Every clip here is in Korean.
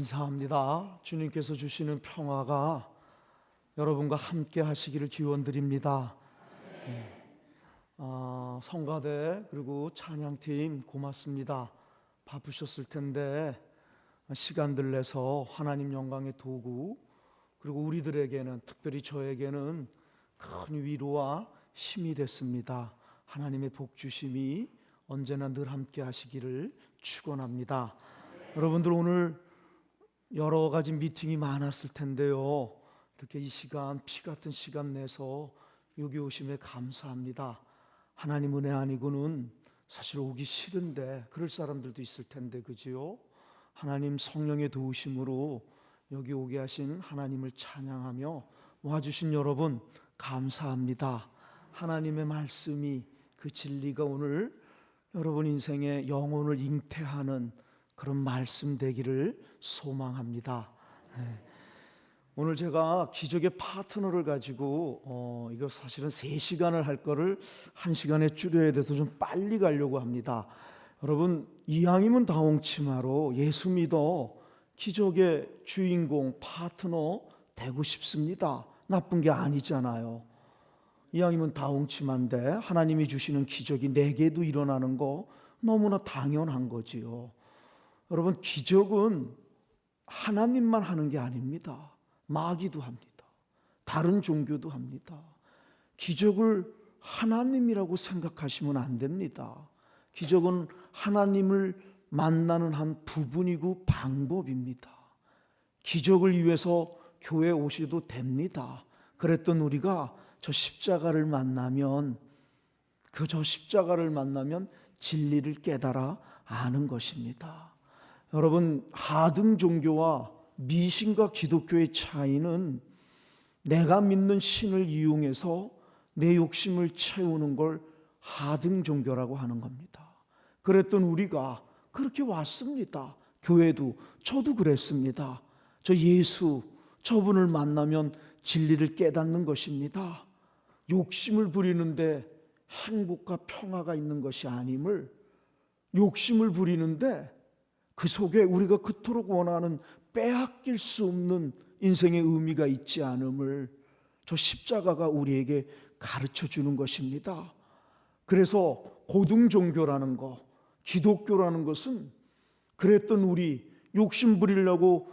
인사합니다. 주님께서 주시는 평화가 여러분과 함께 하시기를 기원드립니다. 성가대 그리고 찬양팀 고맙습니다. 바쁘셨을 텐데 시간들 내서 하나님 영광의 도구, 그리고 우리들에게는, 특별히 저에게는 큰 위로와 힘이 됐습니다. 하나님의 복 주심이 언제나 늘 함께 하시기를 축원합니다. 여러분들 오늘 여러 가지 미팅이 많았을 텐데요, 이렇게 이 시간, 피 같은 시간 내서 여기 오심에 감사합니다. 하나님 은혜 아니고는 사실 오기 싫은데 그럴 사람들도 있을 텐데, 그지요? 하나님 성령의 도우심으로 여기 오게 하신 하나님을 찬양하며 와주신 여러분 감사합니다. 하나님의 말씀이, 그 진리가 오늘 여러분 인생의 영혼을 잉태하는 그런 말씀 되기를 소망합니다. 오늘 제가 기적의 파트너를 가지고 이거 사실은 3시간을 할 거를 1시간에 줄여야 돼서 좀 빨리 가려고 합니다. 여러분, 이왕이면 다홍치마로 예수 믿어 기적의 주인공, 파트너 되고 싶습니다. 나쁜 게 아니잖아요. 이왕이면 다홍치마인데 하나님이 주시는 기적이 내게도 일어나는 거 너무나 당연한 거지요. 여러분, 기적은 하나님만 하는 게 아닙니다. 마귀도 합니다. 다른 종교도 합니다. 기적을 하나님이라고 생각하시면 안 됩니다. 기적은 하나님을 만나는 한 부분이고 방법입니다. 기적을 위해서 교회에 오셔도 됩니다. 그랬던 우리가 저 십자가를 만나면, 저 십자가를 만나면 진리를 깨달아 아는 것입니다. 여러분, 하등 종교와 미신과 기독교의 차이는 내가 믿는 신을 이용해서 내 욕심을 채우는 걸 하등 종교라고 하는 겁니다. 그랬던 우리가 그렇게 왔습니다. 교회도, 저도 그랬습니다. 저 예수, 저분을 만나면 진리를 깨닫는 것입니다. 욕심을 부리는데 행복과 평화가 있는 것이 아님을, 욕심을 부리는데 그 속에 우리가 그토록 원하는 빼앗길 수 없는 인생의 의미가 있지 않음을 저 십자가가 우리에게 가르쳐 주는 것입니다. 그래서 고등종교라는 거, 기독교라는 것은 그랬던 우리, 욕심 부리려고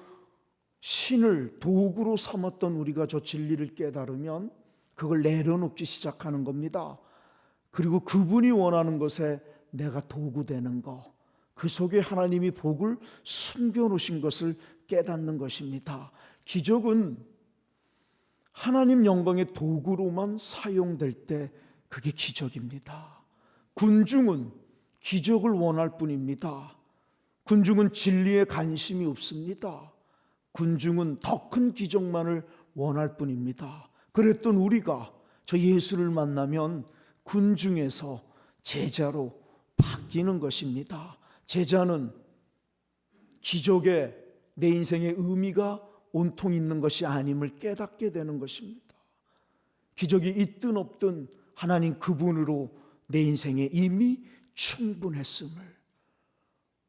신을 도구로 삼았던 우리가 저 진리를 깨달으면 그걸 내려놓기 시작하는 겁니다. 그리고 그분이 원하는 것에 내가 도구 되는 거, 그 속에 하나님이 복을 숨겨놓으신 것을 깨닫는 것입니다. 기적은 하나님 영광의 도구로만 사용될 때 그게 기적입니다. 군중은 기적을 원할 뿐입니다. 군중은 진리에 관심이 없습니다. 군중은 더 큰 기적만을 원할 뿐입니다. 그랬던 우리가 저 예수를 만나면 군중에서 제자로 바뀌는 것입니다. 제자는 기적에 내 인생의 의미가 온통 있는 것이 아님을 깨닫게 되는 것입니다. 기적이 있든 없든 하나님 그분으로 내 인생에 이미 충분했음을,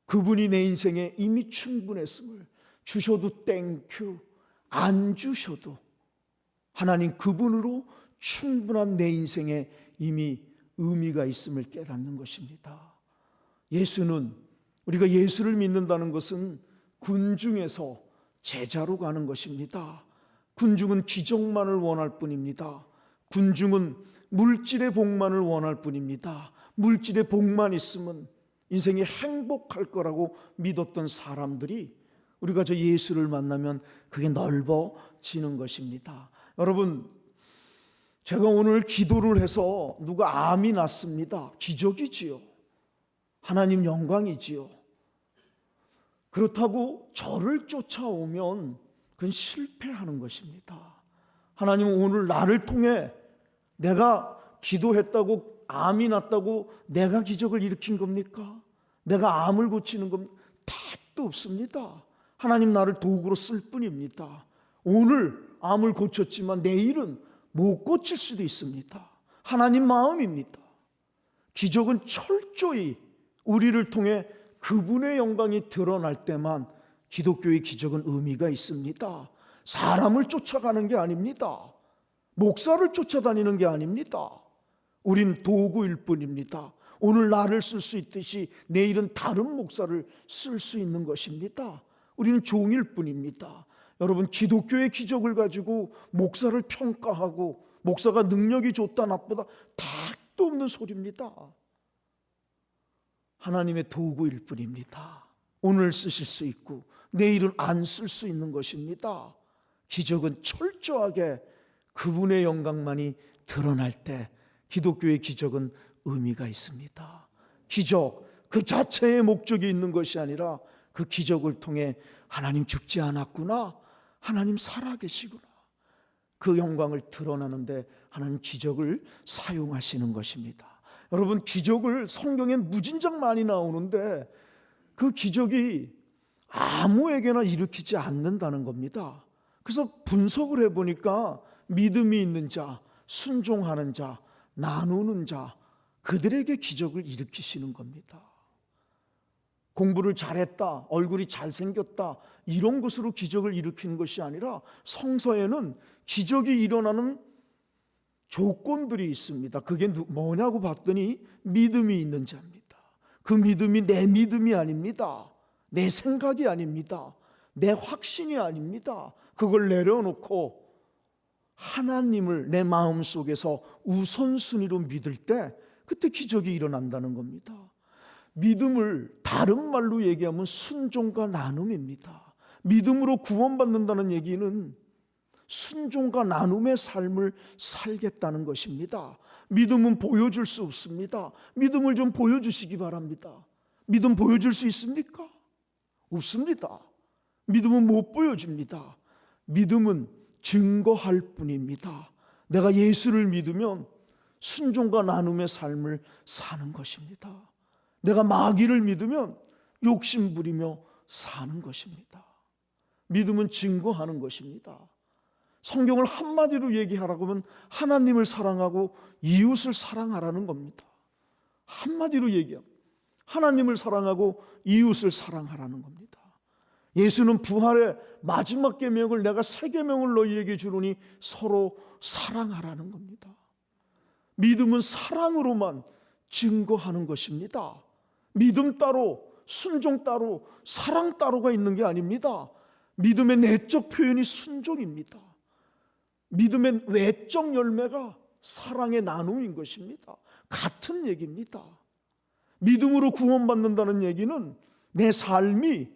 그분이 내 인생에 이미 충분했음을, 주셔도 땡큐, 안 주셔도 하나님 그분으로 충분한 내 인생에 이미 의미가 있음을 깨닫는 것입니다. 예수는, 우리가 예수를 믿는다는 것은 군중에서 제자로 가는 것입니다. 군중은 기적만을 원할 뿐입니다. 군중은 물질의 복만을 원할 뿐입니다. 물질의 복만 있으면 인생이 행복할 거라고 믿었던 사람들이 우리가 저 예수를 만나면 그게 넓어지는 것입니다. 여러분, 제가 오늘 기도를 해서 누가 암이 났습니다. 기적이지요. 하나님 영광이지요. 그렇다고 저를 쫓아오면 그건 실패하는 것입니다. 하나님은 오늘 나를 통해 내가 기도했다고 암이 났다고 내가 기적을 일으킨 겁니까? 내가 암을 고치는 겁니까? 택도 없습니다. 하나님 나를 도구로 쓸 뿐입니다. 오늘 암을 고쳤지만 내일은 못 고칠 수도 있습니다. 하나님 마음입니다. 기적은 철저히 우리를 통해 그분의 영광이 드러날 때만 기독교의 기적은 의미가 있습니다. 사람을 쫓아가는 게 아닙니다. 목사를 쫓아다니는 게 아닙니다. 우린 도구일 뿐입니다. 오늘 나를 쓸 수 있듯이 내일은 다른 목사를 쓸 수 있는 것입니다. 우리는 종일 뿐입니다. 여러분, 기독교의 기적을 가지고 목사를 평가하고 목사가 능력이 좋다 나쁘다 택도 없는 소리입니다. 하나님의 도구일 뿐입니다. 오늘 쓰실 수 있고 내일은 안 쓸 수 있는 것입니다. 기적은 철저하게 그분의 영광만이 드러날 때 기독교의 기적은 의미가 있습니다. 기적 그 자체의 목적이 있는 것이 아니라 그 기적을 통해 하나님 죽지 않았구나, 하나님 살아계시구나, 그 영광을 드러나는데 하나님 기적을 사용하시는 것입니다. 여러분, 기적을 성경에 무진장 많이 나오는데 그 기적이 아무에게나 일으키지 않는다는 겁니다. 그래서 분석을 해보니까 믿음이 있는 자, 순종하는 자, 나누는 자, 그들에게 기적을 일으키시는 겁니다. 공부를 잘했다, 얼굴이 잘생겼다, 이런 것으로 기적을 일으키는 것이 아니라 성서에는 기적이 일어나는 조건들이 있습니다. 그게 뭐냐고 봤더니 믿음이 있는 자입니다. 그 믿음이 내 믿음이 아닙니다. 내 생각이 아닙니다. 내 확신이 아닙니다. 그걸 내려놓고 하나님을 내 마음속에서 우선순위로 믿을 때 그때 기적이 일어난다는 겁니다. 믿음을 다른 말로 얘기하면 순종과 나눔입니다. 믿음으로 구원받는다는 얘기는 순종과 나눔의 삶을 살겠다는 것입니다. 믿음은 보여줄 수 없습니다. 믿음을 좀 보여주시기 바랍니다. 믿음 보여줄 수 있습니까? 없습니다. 믿음은 못 보여줍니다. 믿음은 증거할 뿐입니다. 내가 예수를 믿으면 순종과 나눔의 삶을 사는 것입니다. 내가 마귀를 믿으면 욕심 부리며 사는 것입니다. 믿음은 증거하는 것입니다. 성경을 한마디로 얘기하라고 하면 하나님을 사랑하고 이웃을 사랑하라는 겁니다. 한마디로 얘기하면 하나님을 사랑하고 이웃을 사랑하라는 겁니다. 예수는 부활의 마지막 계명을 내가 새 계명을 너희에게 주노니 서로 사랑하라는 겁니다. 믿음은 사랑으로만 증거하는 것입니다. 믿음 따로, 순종 따로, 사랑 따로가 있는 게 아닙니다. 믿음의 내적 표현이 순종입니다. 믿음의 외적 열매가 사랑의 나눔인 것입니다. 같은 얘기입니다. 믿음으로 구원받는다는 얘기는 내 삶이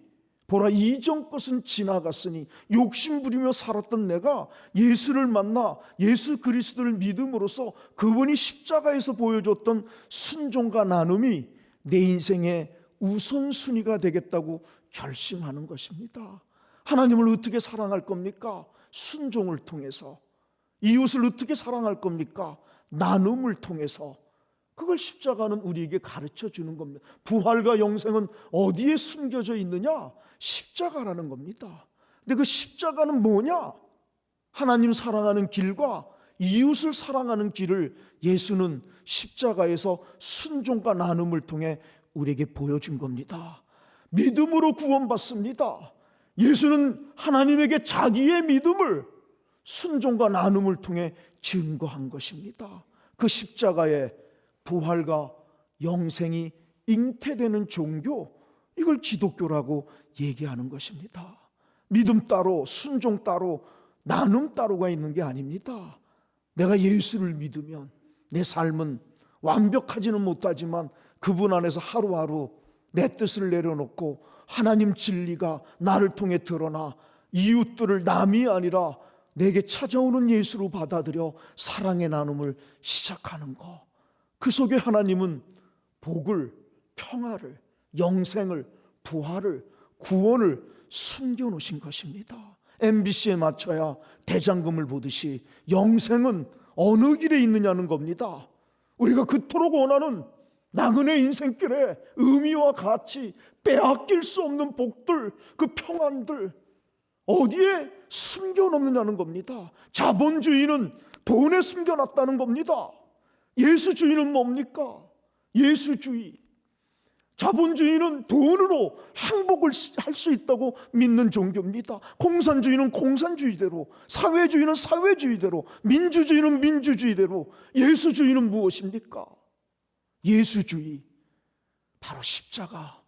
보라 이전 것은 지나갔으니 욕심부리며 살았던 내가 예수를 만나 예수 그리스도를 믿음으로써 그분이 십자가에서 보여줬던 순종과 나눔이 내 인생의 우선순위가 되겠다고 결심하는 것입니다. 하나님을 어떻게 사랑할 겁니까? 순종을 통해서. 이웃을 어떻게 사랑할 겁니까? 나눔을 통해서. 그걸 십자가는 우리에게 가르쳐 주는 겁니다. 부활과 영생은 어디에 숨겨져 있느냐? 십자가라는 겁니다. 근데 그 십자가는 뭐냐? 하나님 사랑하는 길과 이웃을 사랑하는 길을 예수는 십자가에서 순종과 나눔을 통해 우리에게 보여준 겁니다. 믿음으로 구원받습니다. 예수는 하나님에게 자기의 믿음을 순종과 나눔을 통해 증거한 것입니다. 그 십자가의 부활과 영생이 잉태되는 종교, 이걸 기독교라고 얘기하는 것입니다. 믿음 따로, 순종 따로, 나눔 따로가 있는 게 아닙니다. 내가 예수를 믿으면 내 삶은 완벽하지는 못하지만 그분 안에서 하루하루 내 뜻을 내려놓고 하나님 진리가 나를 통해 드러나 이웃들을 남이 아니라 내게 찾아오는 예수로 받아들여 사랑의 나눔을 시작하는 것. 그 속에 하나님은 복을, 평화를, 영생을, 부활을, 구원을 숨겨놓으신 것입니다. MBC에 맞춰야 대장금을 보듯이 영생은 어느 길에 있느냐는 겁니다. 우리가 그토록 원하는 나그네 인생길에 의미와 가치, 빼앗길 수 없는 복들, 그 평안들 어디에 숨겨놓느냐는 겁니다. 자본주의는 돈에 숨겨놨다는 겁니다. 예수주의는 뭡니까? 예수주의, 자본주의는 돈으로 행복을 할 수 있다고 믿는 종교입니다. 공산주의는 공산주의대로, 사회주의는 사회주의대로, 민주주의는 민주주의대로. 예수주의는 무엇입니까? 예수주의, 바로 십자가,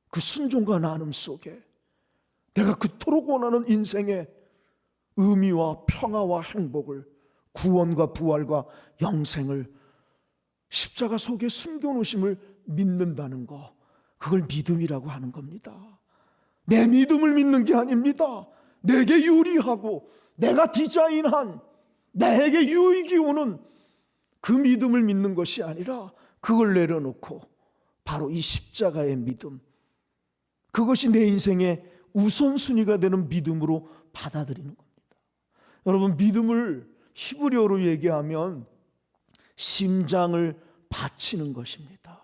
그 순종과 나눔 속에 내가 그토록 원하는 인생의 의미와 평화와 행복을, 구원과 부활과 영생을 십자가 속에 숨겨놓으심을 믿는다는 거, 그걸 믿음이라고 하는 겁니다. 내 믿음을 믿는 게 아닙니다. 내게 유리하고 내가 디자인한, 나에게 유익이 오는 그 믿음을 믿는 것이 아니라 그걸 내려놓고 바로 이 십자가의 믿음, 그것이 내 인생의 우선순위가 되는 믿음으로 받아들이는 겁니다. 여러분, 믿음을 히브리어로 얘기하면 심장을 바치는 것입니다.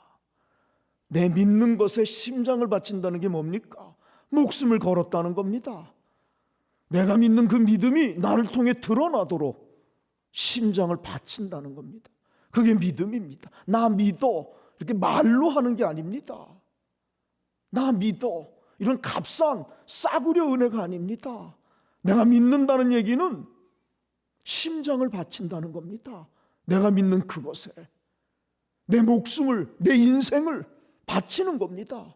내 믿는 것에 심장을 바친다는 게 뭡니까? 목숨을 걸었다는 겁니다. 내가 믿는 그 믿음이 나를 통해 드러나도록 심장을 바친다는 겁니다. 그게 믿음입니다. 나 믿어, 이렇게 말로 하는 게 아닙니다. 나 믿어, 이런 값싼 싸구려 은혜가 아닙니다. 내가 믿는다는 얘기는 심장을 바친다는 겁니다. 내가 믿는 그것에 내 목숨을, 내 인생을 바치는 겁니다.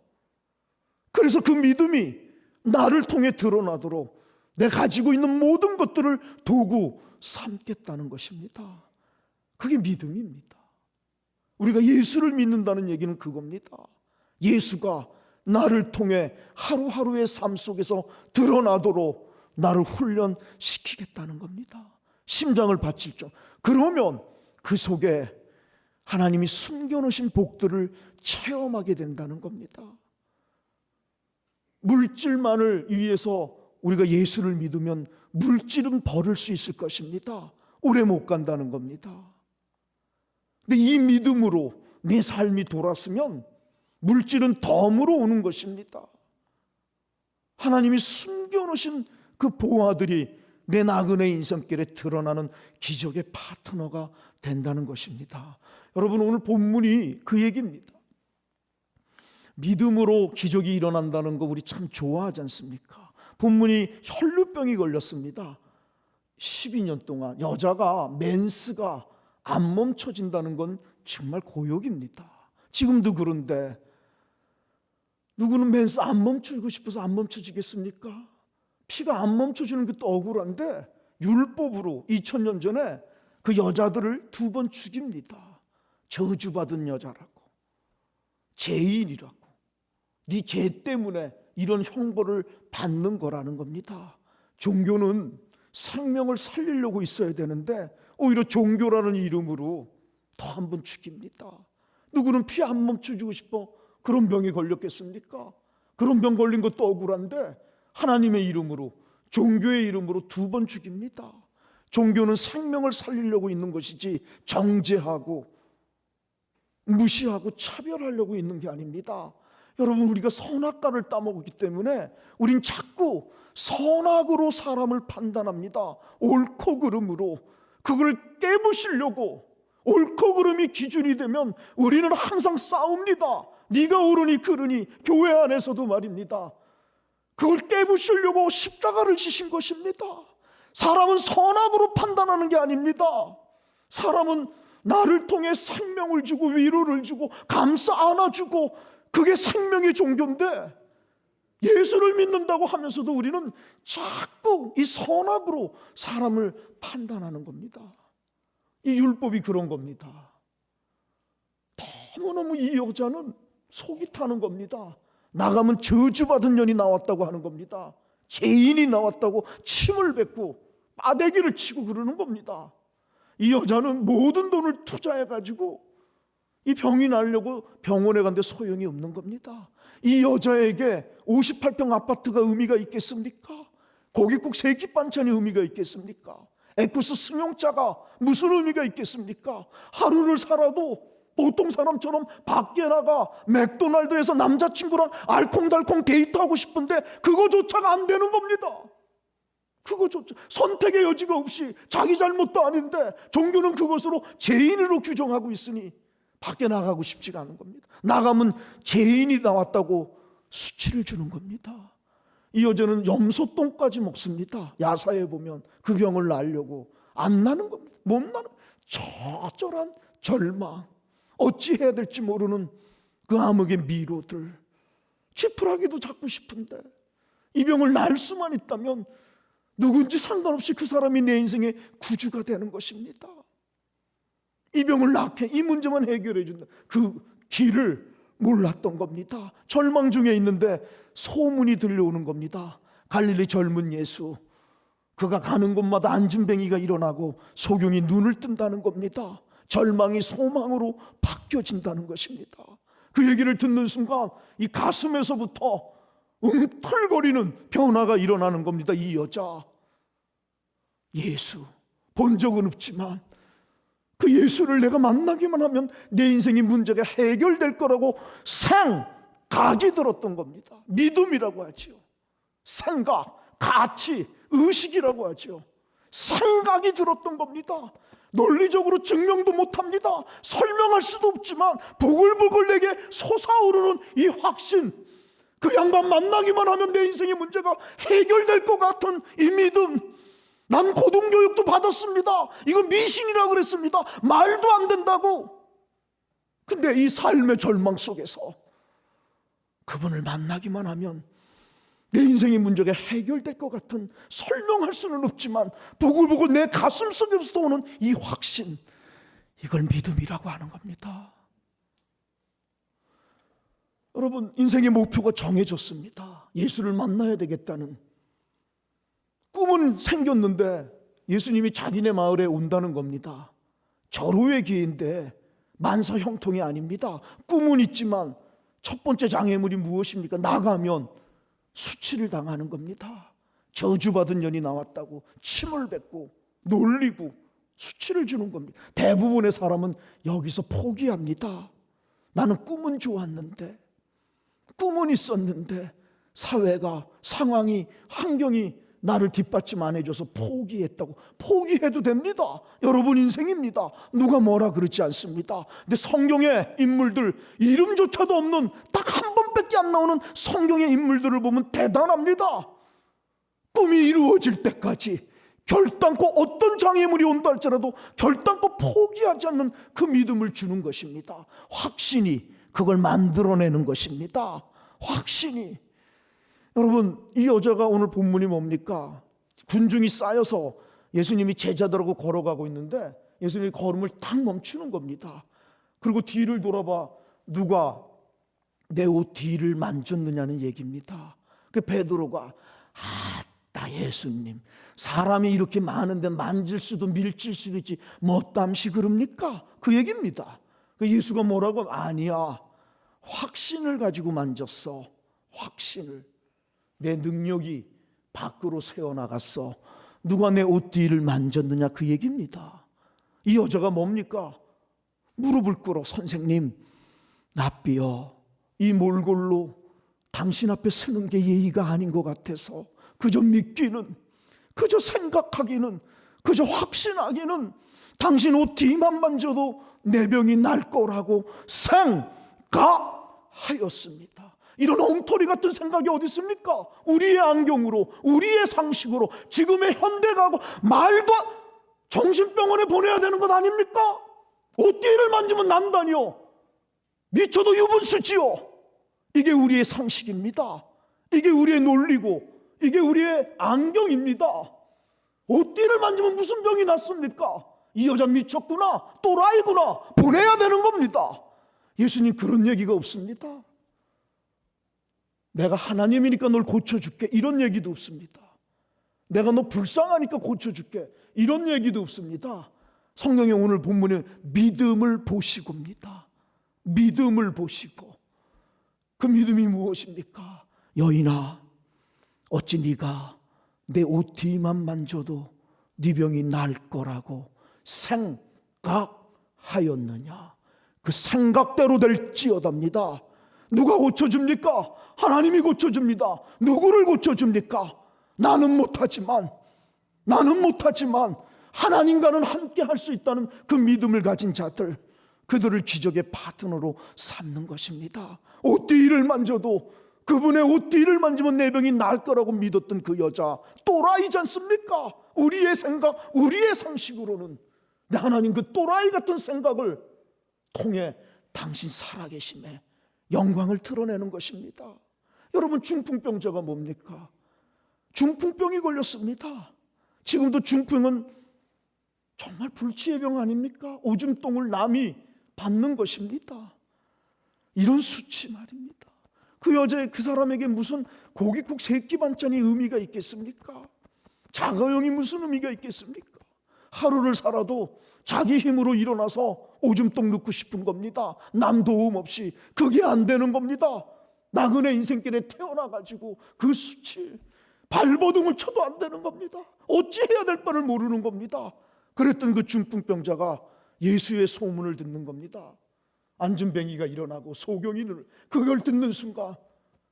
그래서 그 믿음이 나를 통해 드러나도록 내 가지고 있는 모든 것들을 도구 삼겠다는 것입니다. 그게 믿음입니다. 우리가 예수를 믿는다는 얘기는 그겁니다. 예수가 나를 통해 하루하루의 삶 속에서 드러나도록 나를 훈련시키겠다는 겁니다. 심장을 바칠 정. 그러면 그 속에 하나님이 숨겨놓으신 복들을 체험하게 된다는 겁니다. 물질만을 위해서 우리가 예수를 믿으면 물질은 버릴 수 있을 것입니다. 오래 못 간다는 겁니다. 근데 이 믿음으로 내 삶이 돌았으면 물질은 덤으로 오는 것입니다. 하나님이 숨겨놓으신 그 보화들이 내 나그네 인생길에 드러나는 기적의 파트너가 된다는 것입니다. 여러분, 오늘 본문이 그 얘기입니다. 믿음으로 기적이 일어난다는 거 우리 참 좋아하지 않습니까? 본문이 혈루병이 걸렸습니다. 12년 동안. 여자가, 맨스가 안 멈춰진다는 건 정말 고역입니다. 지금도 그런데 누구는 맨스 안 멈추고 싶어서 안 멈춰지겠습니까? 피가 안 멈춰지는 게 또 억울한데 율법으로 2000년 전에 그 여자들을 2번 죽입니다. 저주받은 여자라고, 죄인이라고, 네 죄 때문에 이런 형벌을 받는 거라는 겁니다. 종교는 생명을 살리려고 있어야 되는데 오히려 종교라는 이름으로 더 한 번 죽입니다. 누구는 피 안 멈춰주고 싶어 그런 병에 걸렸겠습니까? 그런 병 걸린 것도 억울한데 하나님의 이름으로, 종교의 이름으로 2번 죽입니다. 종교는 생명을 살리려고 있는 것이지 정죄하고 무시하고 차별하려고 있는 게 아닙니다. 여러분, 우리가 선악과를 따먹었기 때문에 우린 자꾸 선악으로 사람을 판단합니다. 옳고 그름으로. 그걸 깨부시려고, 옳고 그름이 기준이 되면 우리는 항상 싸웁니다. 네가 옳으니 그르니. 교회 안에서도 말입니다. 그걸 깨부시려고 십자가를 지신 것입니다. 사람은 선악으로 판단하는 게 아닙니다. 사람은 나를 통해 생명을 주고 위로를 주고 감싸 안아주고, 그게 생명의 종교인데 예수를 믿는다고 하면서도 우리는 자꾸 이 선악으로 사람을 판단하는 겁니다. 이 율법이 그런 겁니다. 너무너무 이 여자는 속이 타는 겁니다. 나가면 저주받은 년이 나왔다고 하는 겁니다. 죄인이 나왔다고 침을 뱉고 빠대기를 치고 그러는 겁니다. 이 여자는 모든 돈을 투자해가지고 이 병이 나려고 병원에 갔는데 소용이 없는 겁니다. 이 여자에게 58평 아파트가 의미가 있겠습니까? 고깃국 3끼 반찬이 의미가 있겠습니까? 에쿠스 승용차가 무슨 의미가 있겠습니까? 하루를 살아도 보통 사람처럼 밖에 나가 맥도날드에서 남자친구랑 알콩달콩 데이트하고 싶은데 그거조차가 안 되는 겁니다. 그거조차 선택의 여지가 없이, 자기 잘못도 아닌데 종교는 그것으로 죄인으로 규정하고 있으니 밖에 나가고 싶지가 않은 겁니다. 나가면 죄인이 나왔다고 수치를 주는 겁니다. 이 여자는 염소똥까지 먹습니다. 야사에 보면 그 병을 낳으려고 안 나는 겁니다. 못 나는, 처절한 절망, 어찌해야 될지 모르는 그 암흑의 미로들, 지푸라기도 잡고 싶은데 이 병을 날 수만 있다면 누군지 상관없이 그 사람이 내 인생의 구주가 되는 것입니다. 이 병을 낫게, 이 문제만 해결해 준다, 그 길을 몰랐던 겁니다. 절망 중에 있는데 소문이 들려오는 겁니다. 갈릴리 젊은 예수, 그가 가는 곳마다 안진뱅이가 일어나고 소경이 눈을 뜬다는 겁니다. 절망이 소망으로 바뀌어진다는 것입니다. 그 얘기를 듣는 순간 이 가슴에서부터 웅털거리는 변화가 일어나는 겁니다. 이 여자, 예수 본 적은 없지만 그 예수를 내가 만나기만 하면 내 인생의 문제가 해결될 거라고 생각이 들었던 겁니다. 믿음이라고 하죠. 생각, 가치, 의식이라고 하죠. 생각이 들었던 겁니다. 논리적으로 증명도 못합니다. 설명할 수도 없지만 부글부글 내게 솟아오르는 이 확신, 그 양반 만나기만 하면 내 인생의 문제가 해결될 것 같은 이 믿음. 난 고등교육도 받았습니다. 이거 미신이라고 그랬습니다. 말도 안 된다고. 근데 이 삶의 절망 속에서 그분을 만나기만 하면 내 인생의 문제가 해결될 것 같은, 설명할 수는 없지만 부글부글 내 가슴 속에서 오는 이 확신, 이걸 믿음이라고 하는 겁니다. 여러분, 인생의 목표가 정해졌습니다. 예수를 만나야 되겠다는 꿈은 생겼는데 예수님이 자기네 마을에 온다는 겁니다. 절호의 기회인데 만사 형통이 아닙니다. 꿈은 있지만 첫 번째 장애물이 무엇입니까? 나가면 수치를 당하는 겁니다. 저주받은 년이 나왔다고 침을 뱉고 놀리고 수치를 주는 겁니다. 대부분의 사람은 여기서 포기합니다. 나는 꿈은 좋았는데, 꿈은 있었는데 사회가, 상황이, 환경이 나를 뒷받침 안 해줘서 포기했다고. 포기해도 됩니다. 여러분 인생입니다. 누가 뭐라 그러지 않습니다. 근데 성경의 인물들, 이름조차도 없는, 딱 한 번밖에 안 나오는 성경의 인물들을 보면 대단합니다. 꿈이 이루어질 때까지 결단코, 어떤 장애물이 온다 할지라도 결단코 포기하지 않는 그 믿음을 주는 것입니다. 확신이 그걸 만들어내는 것입니다. 확신이. 여러분, 이 여자가 오늘 본문이 뭡니까? 군중이 쌓여서 예수님이 제자들하고 걸어가고 있는데 예수님이 걸음을 딱 멈추는 겁니다. 그리고 뒤를 돌아봐, 누가 내 옷 뒤를 만졌느냐는 얘기입니다. 그 베드로가, 아따 예수님, 사람이 이렇게 많은데 만질 수도 밀칠 수도 있지 뭐 땀시 그럽니까? 그 얘기입니다. 그 예수가 뭐라고? 아니야, 확신을 가지고 만졌어. 확신을. 내 능력이 밖으로 새어나갔어. 누가 내 옷 뒤를 만졌느냐, 그 얘기입니다. 이 여자가 뭡니까? 무릎을 꿇어, 선생님, 납비여, 이 몰골로 당신 앞에 서는 게 예의가 아닌 것 같아서 그저 믿기는, 그저 생각하기는, 그저 확신하기는 당신 옷 뒤만 만져도 내 병이 날 거라고 생각하였습니다. 이런 엉터리 같은 생각이 어디 있습니까? 우리의 안경으로, 우리의 상식으로, 지금의 현대가고 말도 정신병원에 보내야 되는 것 아닙니까? 옷뒤를 만지면 난다니요. 미쳐도 유분수지요. 이게 우리의 상식입니다. 이게 우리의 논리고 이게 우리의 안경입니다. 옷뒤를 만지면 무슨 병이 났습니까? 이 여자 미쳤구나, 또라이구나, 보내야 되는 겁니다. 예수님 그런 얘기가 없습니다. 내가 하나님이니까 널 고쳐줄게, 이런 얘기도 없습니다. 내가 너 불쌍하니까 고쳐줄게, 이런 얘기도 없습니다. 성경의 오늘 본문에 믿음을 보시고입니다. 믿음을 보시고. 그 믿음이 무엇입니까? 여인아, 어찌 네가 내 옷 뒤만 만져도 네 병이 날 거라고 생각하였느냐? 그 생각대로 될지어답니다. 누가 고쳐줍니까? 하나님이 고쳐줍니다. 누구를 고쳐줍니까? 나는 못하지만 하나님과는 함께 할 수 있다는 그 믿음을 가진 자들, 그들을 기적의 파트너로 삼는 것입니다. 옷뒤를 만져도, 그분의 옷뒤를 만지면 내 병이 나을 거라고 믿었던 그 여자, 또라이지 않습니까? 우리의 생각, 우리의 상식으로는. 하나님 그 또라이 같은 생각을 통해 당신 살아계심에 영광을 드러내는 것입니다. 여러분, 중풍병자가 뭡니까? 중풍병이 걸렸습니다. 지금도 중풍은 정말 불치의 병 아닙니까? 오줌똥을 남이 받는 것입니다. 이런 수치 말입니다. 그 여자, 그 사람에게 무슨 고깃국 세끼 반찬이 의미가 있겠습니까? 자가용이 무슨 의미가 있겠습니까? 하루를 살아도 자기 힘으로 일어나서 오줌똥 넣고 싶은 겁니다. 남 도움 없이. 그게 안 되는 겁니다. 나그네 인생길에 태어나가지고 그 수치, 발버둥을 쳐도 안 되는 겁니다. 어찌해야 될 바를 모르는 겁니다. 그랬던 그 중풍병자가 예수의 소문을 듣는 겁니다. 안진뱅이가 일어나고 소경이를, 그걸 듣는 순간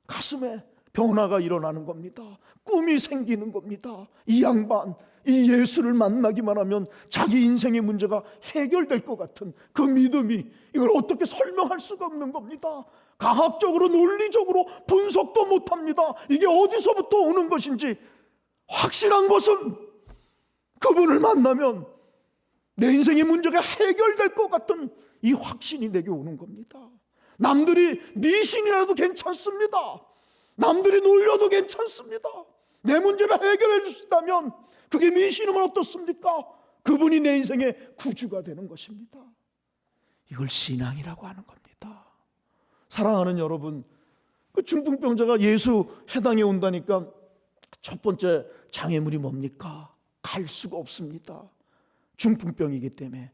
가슴에 변화가 일어나는 겁니다. 꿈이 생기는 겁니다. 이 양반, 이 예수를 만나기만 하면 자기 인생의 문제가 해결될 것 같은 그 믿음이, 이걸 어떻게 설명할 수가 없는 겁니다. 과학적으로 논리적으로 분석도 못합니다. 이게 어디서부터 오는 것인지. 확실한 것은 그분을 만나면 내 인생의 문제가 해결될 것 같은 이 확신이 내게 오는 겁니다. 남들이 미신이라도 괜찮습니다. 남들이 놀려도 괜찮습니다. 내 문제를 해결해 주신다면 그게 미신이면 어떻습니까? 그분이 내 인생의 구주가 되는 것입니다. 이걸 신앙이라고 하는 겁니다. 사랑하는 여러분, 그 중풍병자가 예수 해당에 온다니까 첫 번째 장애물이 뭡니까? 갈 수가 없습니다. 중풍병이기 때문에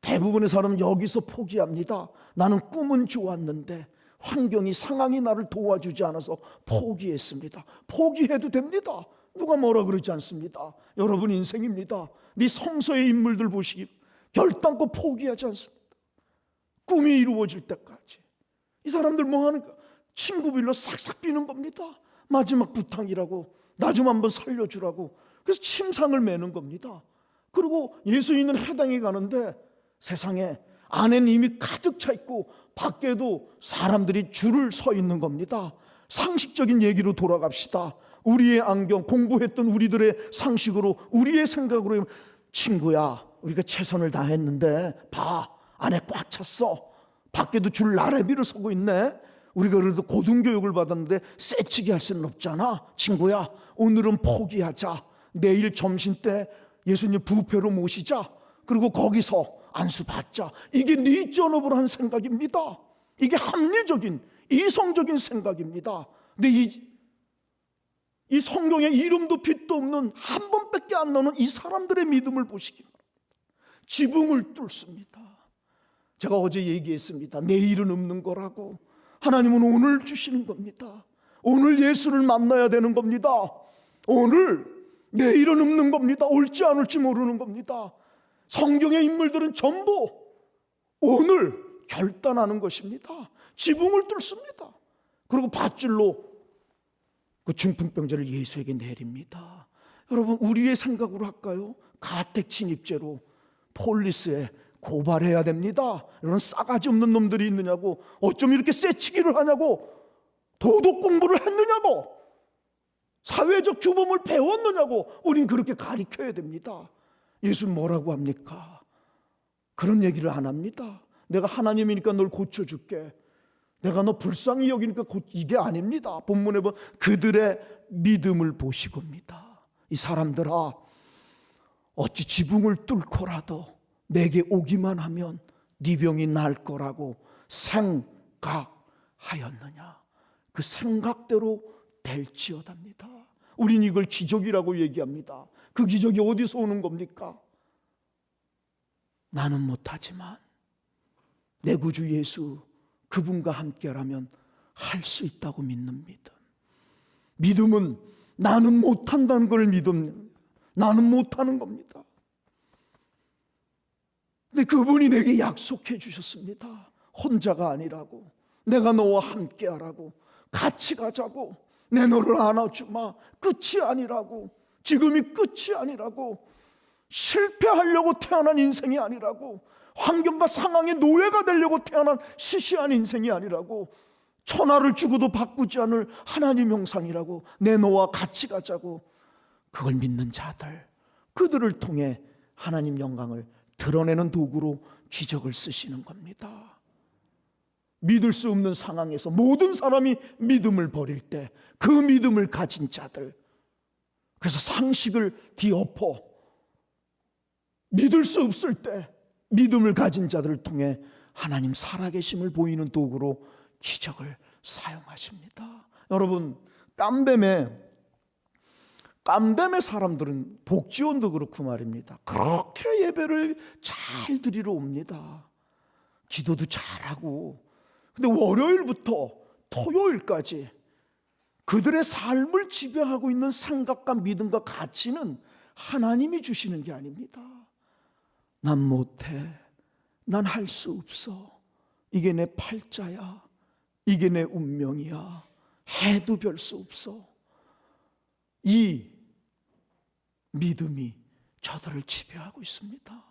대부분의 사람은 여기서 포기합니다. 나는 꿈은 좋았는데 환경이, 상황이 나를 도와주지 않아서 포기했습니다. 포기해도 됩니다. 누가 뭐라 그러지 않습니다. 여러분 인생입니다. 네 성서의 인물들 보시기 결단코 포기하지 않습니다. 꿈이 이루어질 때까지. 이 사람들 뭐 하는가? 친구 빌려 싹싹 비는 겁니다. 마지막 부탁이라고, 나 좀 한번 살려주라고. 그래서 침상을 매는 겁니다. 그리고 예수 있는 해당에 가는데 세상에 안에는 이미 가득 차 있고 밖에도 사람들이 줄을 서 있는 겁니다. 상식적인 얘기로 돌아갑시다. 우리의 안경, 공부했던 우리들의 상식으로, 우리의 생각으로, 친구야, 우리가 최선을 다했는데 봐, 안에 꽉 찼어. 밖에도 줄 나래비로 서고 있네. 우리가 그래도 고등교육을 받았는데 쎄치게 할 수는 없잖아. 친구야, 오늘은 포기하자. 내일 점심때 예수님 부페로 모시자. 그리고 거기서 안수 받자. 이게 니전업을 한 생각입니다. 이게 합리적인, 이성적인 생각입니다. 근데 이 성경에 이름도 빛도 없는, 한 번밖에 안 나오는 이 사람들의 믿음을 보시기 바랍니다. 지붕을 뚫습니다. 제가 어제 얘기했습니다. 내일은 없는 거라고. 하나님은 오늘 주시는 겁니다. 오늘 예수를 만나야 되는 겁니다. 오늘, 내일은 없는 겁니다. 올지 안 올지 모르는 겁니다. 성경의 인물들은 전부 오늘 결단하는 것입니다. 지붕을 뚫습니다. 그리고 밧줄로 그 중풍병자를 예수에게 내립니다. 여러분, 우리의 생각으로 할까요? 가택 침입죄로 폴리스에 고발해야 됩니다. 이런 싸가지 없는 놈들이 있느냐고, 어쩜 이렇게 쎄치기를 하냐고, 도덕 공부를 했느냐고, 사회적 규범을 배웠느냐고, 우린 그렇게 가리켜야 됩니다. 예수는 뭐라고 합니까? 그런 얘기를 안 합니다. 내가 하나님이니까 널 고쳐줄게, 내가 너 불쌍히 여기니까 이게 아닙니다. 본문에 보면 그들의 믿음을 보시고입니다. 이 사람들아, 어찌 지붕을 뚫고라도 내게 오기만 하면 네 병이 나을 거라고 생각하였느냐. 그 생각대로 될지어답니다. 우린 이걸 기적이라고 얘기합니다. 그 기적이 어디서 오는 겁니까? 나는 못하지만 내 구주 예수, 그분과 함께라면 할 수 있다고 믿는 믿음. 믿음은 나는 못한다는 걸 믿음, 나는 못하는 겁니다. 근데 그분이 내게 약속해 주셨습니다. 혼자가 아니라고, 내가 너와 함께하라고, 같이 가자고, 내 너를 안아주마, 끝이 아니라고, 지금이 끝이 아니라고, 실패하려고 태어난 인생이 아니라고, 환경과 상황의 노예가 되려고 태어난 시시한 인생이 아니라고, 천하를 주고도 바꾸지 않을 하나님 형상이라고, 내 너와 같이 가자고, 그걸 믿는 자들, 그들을 통해 하나님 영광을 드러내는 도구로 기적을 쓰시는 겁니다. 믿을 수 없는 상황에서 모든 사람이 믿음을 버릴 때 그 믿음을 가진 자들, 그래서 상식을 뒤엎어 믿을 수 없을 때 믿음을 가진 자들을 통해 하나님 살아계심을 보이는 도구로 기적을 사용하십니다. 여러분, 깜뱀의 사람들은 복지원도 그렇고 말입니다, 그렇게 예배를 잘 드리러 옵니다. 기도도 잘하고. 근데 월요일부터 토요일까지 그들의 삶을 지배하고 있는 생각과 믿음과 가치는 하나님이 주시는 게 아닙니다. 난 못해, 난 할 수 없어, 이게 내 팔자야, 이게 내 운명이야, 해도 별 수 없어. 이 믿음이 저들을 지배하고 있습니다.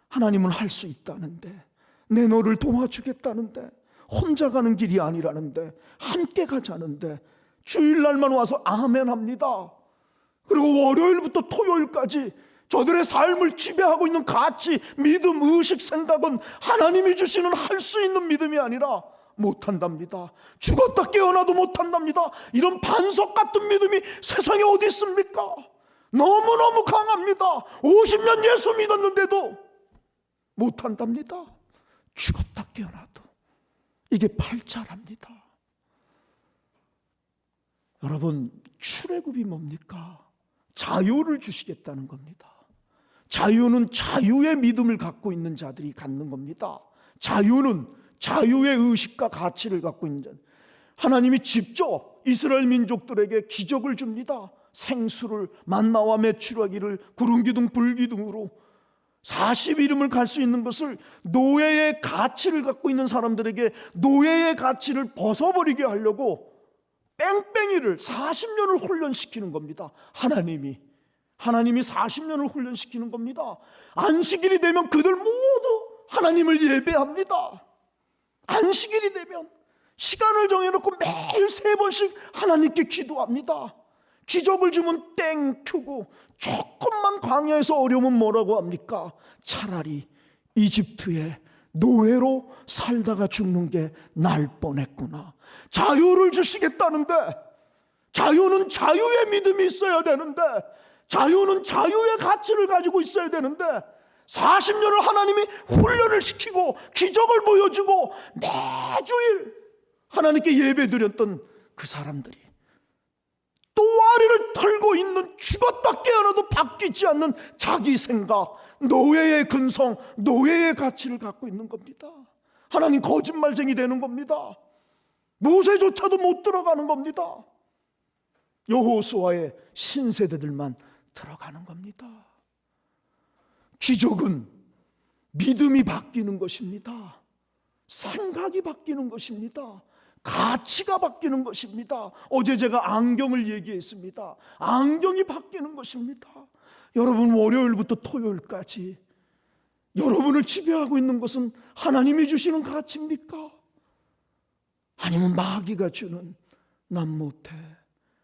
하나님은 할 수 있다는데, 내 너를 도와주겠다는데, 혼자 가는 길이 아니라는데, 함께 가자는데 주일날만 와서 아멘 합니다. 그리고 월요일부터 토요일까지 저들의 삶을 지배하고 있는 가치, 믿음, 의식, 생각은 하나님이 주시는 할 수 있는 믿음이 아니라 못한답니다. 죽었다 깨어나도 못한답니다. 이런 반석 같은 믿음이 세상에 어디 있습니까? 너무너무 강합니다. 50년 예수 믿었는데도 못한답니다. 죽었다 깨어나도. 이게 팔자랍니다. 여러분, 출애굽이 뭡니까? 자유를 주시겠다는 겁니다. 자유는 자유의 믿음을 갖고 있는 자들이 갖는 겁니다. 자유는 자유의 의식과 가치를 갖고 있는 자. 하나님이 직접 이스라엘 민족들에게 기적을 줍니다. 생수를, 만나와 메추라기를 구름 기둥 불 기둥으로 40이름을 갈 수 있는 것을, 노예의 가치를 갖고 있는 사람들에게 노예의 가치를 벗어버리게 하려고 뺑뺑이를 40년을 훈련시키는 겁니다. 하나님이 40년을 훈련시키는 겁니다. 안식일이 되면 그들 모두 하나님을 예배합니다. 안식일이 되면 시간을 정해놓고 매일 3번씩 하나님께 기도합니다. 기적을 주면 땡 큐고, 조금만 광야에서 어려우면 뭐라고 합니까? 차라리 이집트에 노예로 살다가 죽는 게 나을 뻔했구나. 자유를 주시겠다는데, 자유는 자유의 믿음이 있어야 되는데, 자유는 자유의 가치를 가지고 있어야 되는데, 40년을 하나님이 훈련을 시키고 기적을 보여주고 매주일 하나님께 예배드렸던 그 사람들이 또아리를 털고 있는, 죽었다 깨어나도 바뀌지 않는 자기 생각, 노예의 근성, 노예의 가치를 갖고 있는 겁니다. 하나님 거짓말쟁이 되는 겁니다. 모세조차도 못 들어가는 겁니다. 여호수아의 신세대들만 들어가는 겁니다. 기적은 믿음이 바뀌는 것입니다. 생각이 바뀌는 것입니다. 가치가 바뀌는 것입니다. 어제 제가 안경을 얘기했습니다. 안경이 바뀌는 것입니다. 여러분, 월요일부터 토요일까지 여러분을 지배하고 있는 것은 하나님이 주시는 가치입니까? 아니면 마귀가 주는, 난 못해,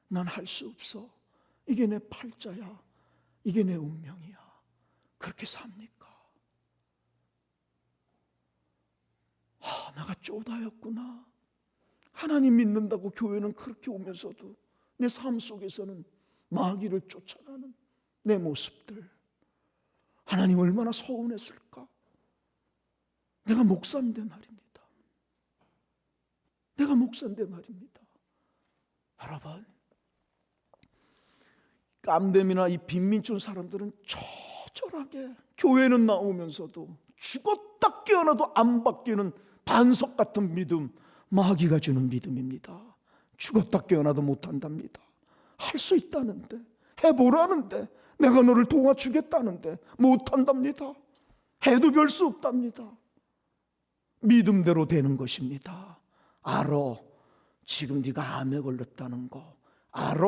난 할 수 없어, 이게 내 팔자야, 이게 내 운명이야, 그렇게 삽니까? 내가 쪼다였구나. 하나님 믿는다고 교회는 그렇게 오면서도 내 삶 속에서는 마귀를 쫓아가는 내 모습들, 하나님 얼마나 서운했을까? 내가 목사인데 말입니다. 내가 목사인데 말입니다. 여러분, 깜뱀이나 이 빈민촌 사람들은 처절하게 교회는 나오면서도 죽었다 깨어나도 안 바뀌는 반석 같은 믿음, 마귀가 주는 믿음입니다. 죽었다 깨어나도 못한답니다. 할 수 있다는데, 해보라는데, 내가 너를 도와주겠다는데 못한답니다. 해도 별 수 없답니다. 믿음대로 되는 것입니다. 알아, 지금 네가 암에 걸렸다는 거, 알아,